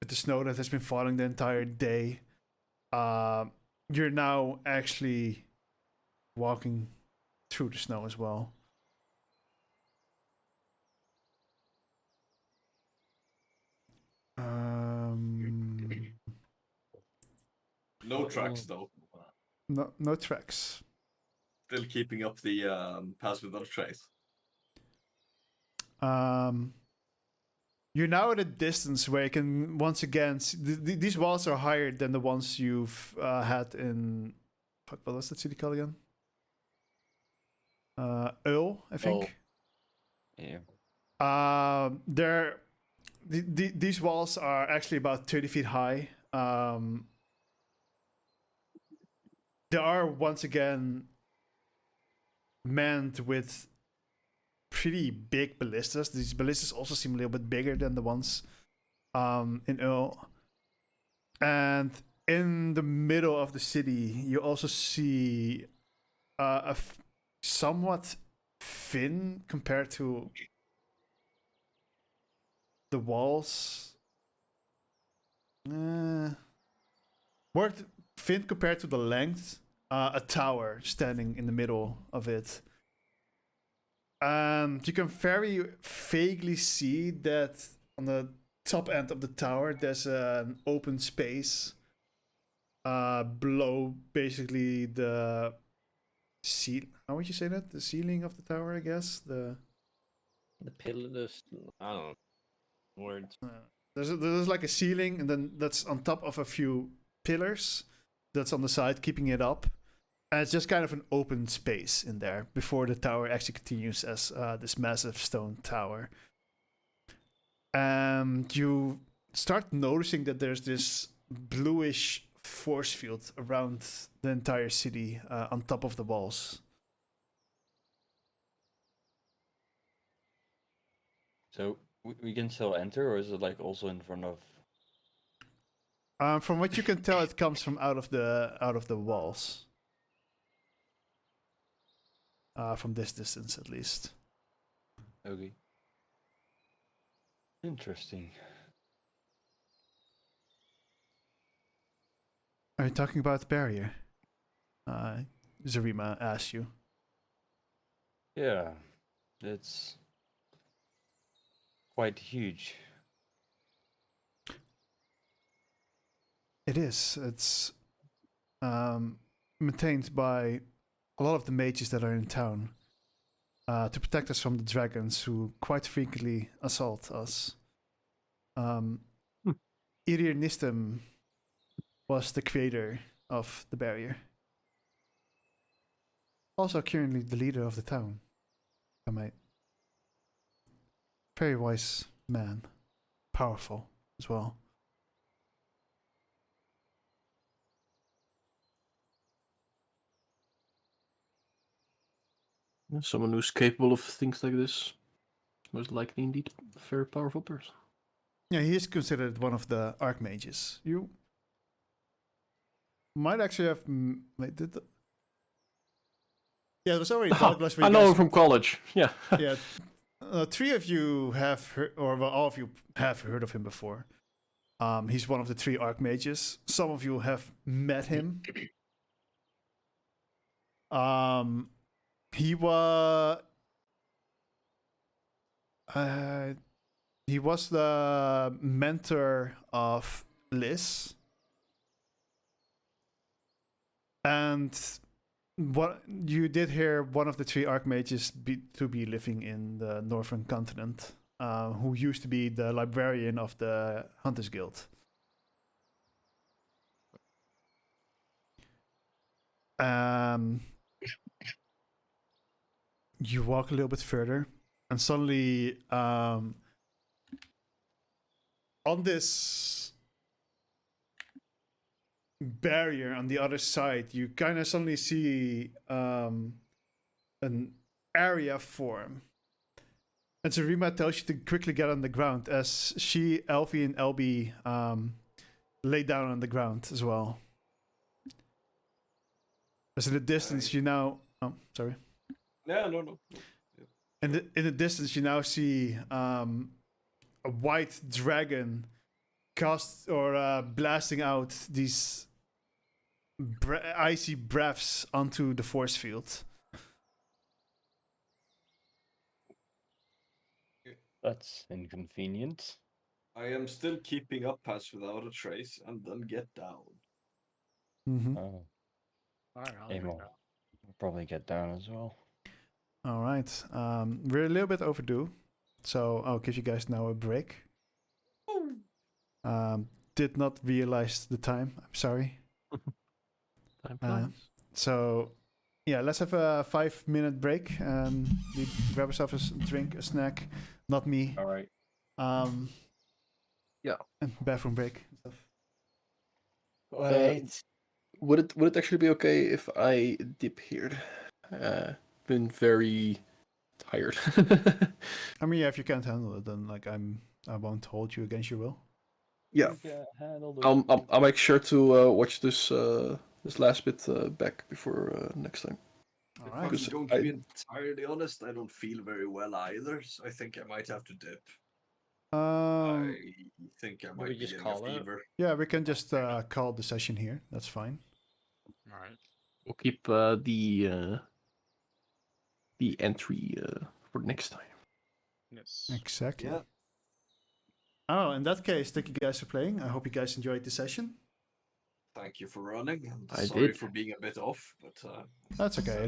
with the snow that has been falling the entire day, you're now actually walking through the snow as well. No tracks though. No tracks. Still keeping up the pass without a trace. You're now at a distance where you can once again these walls are higher than the ones you've had in what was that city called again? Earl, I think. Yeah. These walls are actually about 30 feet high. They are once again manned with pretty big ballistas. These ballistas also seem a little bit bigger than the ones in Earl. And in the middle of the city, you also see somewhat thin compared to the walls. More thin compared to the length. A tower standing in the middle of it. And you can very vaguely see that on the top end of the tower, there's an open space below basically the how would you say that? The ceiling of the tower, I guess. The pillars. I don't know. Words. There's like a ceiling, and then that's on top of a few pillars that's on the side, keeping it up. And it's just kind of an open space in there before the tower actually continues as this massive stone tower. And you start noticing that there's this bluish force field around the entire city on top of the walls. So we can still enter, or is it like also in front of? From what you can tell, it comes from out of the walls. From this distance, at least. Okay. Interesting. Are you talking about the barrier? Zarima asked you. Yeah, it's quite huge. It is. It's maintained by a lot of the mages that are in town to protect us from the dragons who quite frequently assault us. Irir Nistem was the creator of the barrier. Also currently the leader of the town. I might. Very wise man. Powerful as well. Someone who's capable of things like this. Most likely indeed a very powerful person. Yeah, he is considered one of the archmages. You might actually have. Wait, yeah, it was already Douglas. I know him from college. Yeah. Yeah, three of you have heard, or well, all of you have heard of him before. He's one of the three archmages. Some of you have met him. He was. He was the mentor of Liz. And what you did hear one of the three archmages to be living in the northern continent, who used to be the librarian of the Hunters Guild. You walk a little bit further, and suddenly, on this barrier on the other side, you kind of suddenly see an area form. And Zarima tells you to quickly get on the ground as she, Elfie, and Elby lay down on the ground as well. As in the distance, you now... Oh, sorry. Yeah, no. In the distance, you now see a white dragon blasting out these icy breaths onto the force field. That's inconvenient. I am still keeping up pass without a trace and then get down. Mm-hmm. Oh, Alright, I'll Aim drink will that. probably get down as well. All right. We're a little bit overdue, so I'll give you guys now a break. Did not realize the time. I'm sorry. Time flies. So, yeah, let's have a 5-minute break. You grab yourself a drink, a snack. Not me. All right. Yeah. And bathroom break and stuff. Wait. Would it actually be okay if I dip here? Been very tired. I mean, yeah, if you can't handle it, then like I won't hold you against your will. Yeah. You can handle the I'll make sure to watch this last bit back before next time. All If right. Because I'm going to be entirely honest, I don't feel very well either, so I think I might have to dip. I think I might we be just getting call a it? fever. Yeah, we can just call the session here. That's fine. Alright. We'll keep the entry for next time. Yes. Exactly. Yeah. Oh, in that case, thank you guys for playing. I hope you guys enjoyed the session. Thank you for running. I'm I sorry did. for being a bit off, but That's okay. It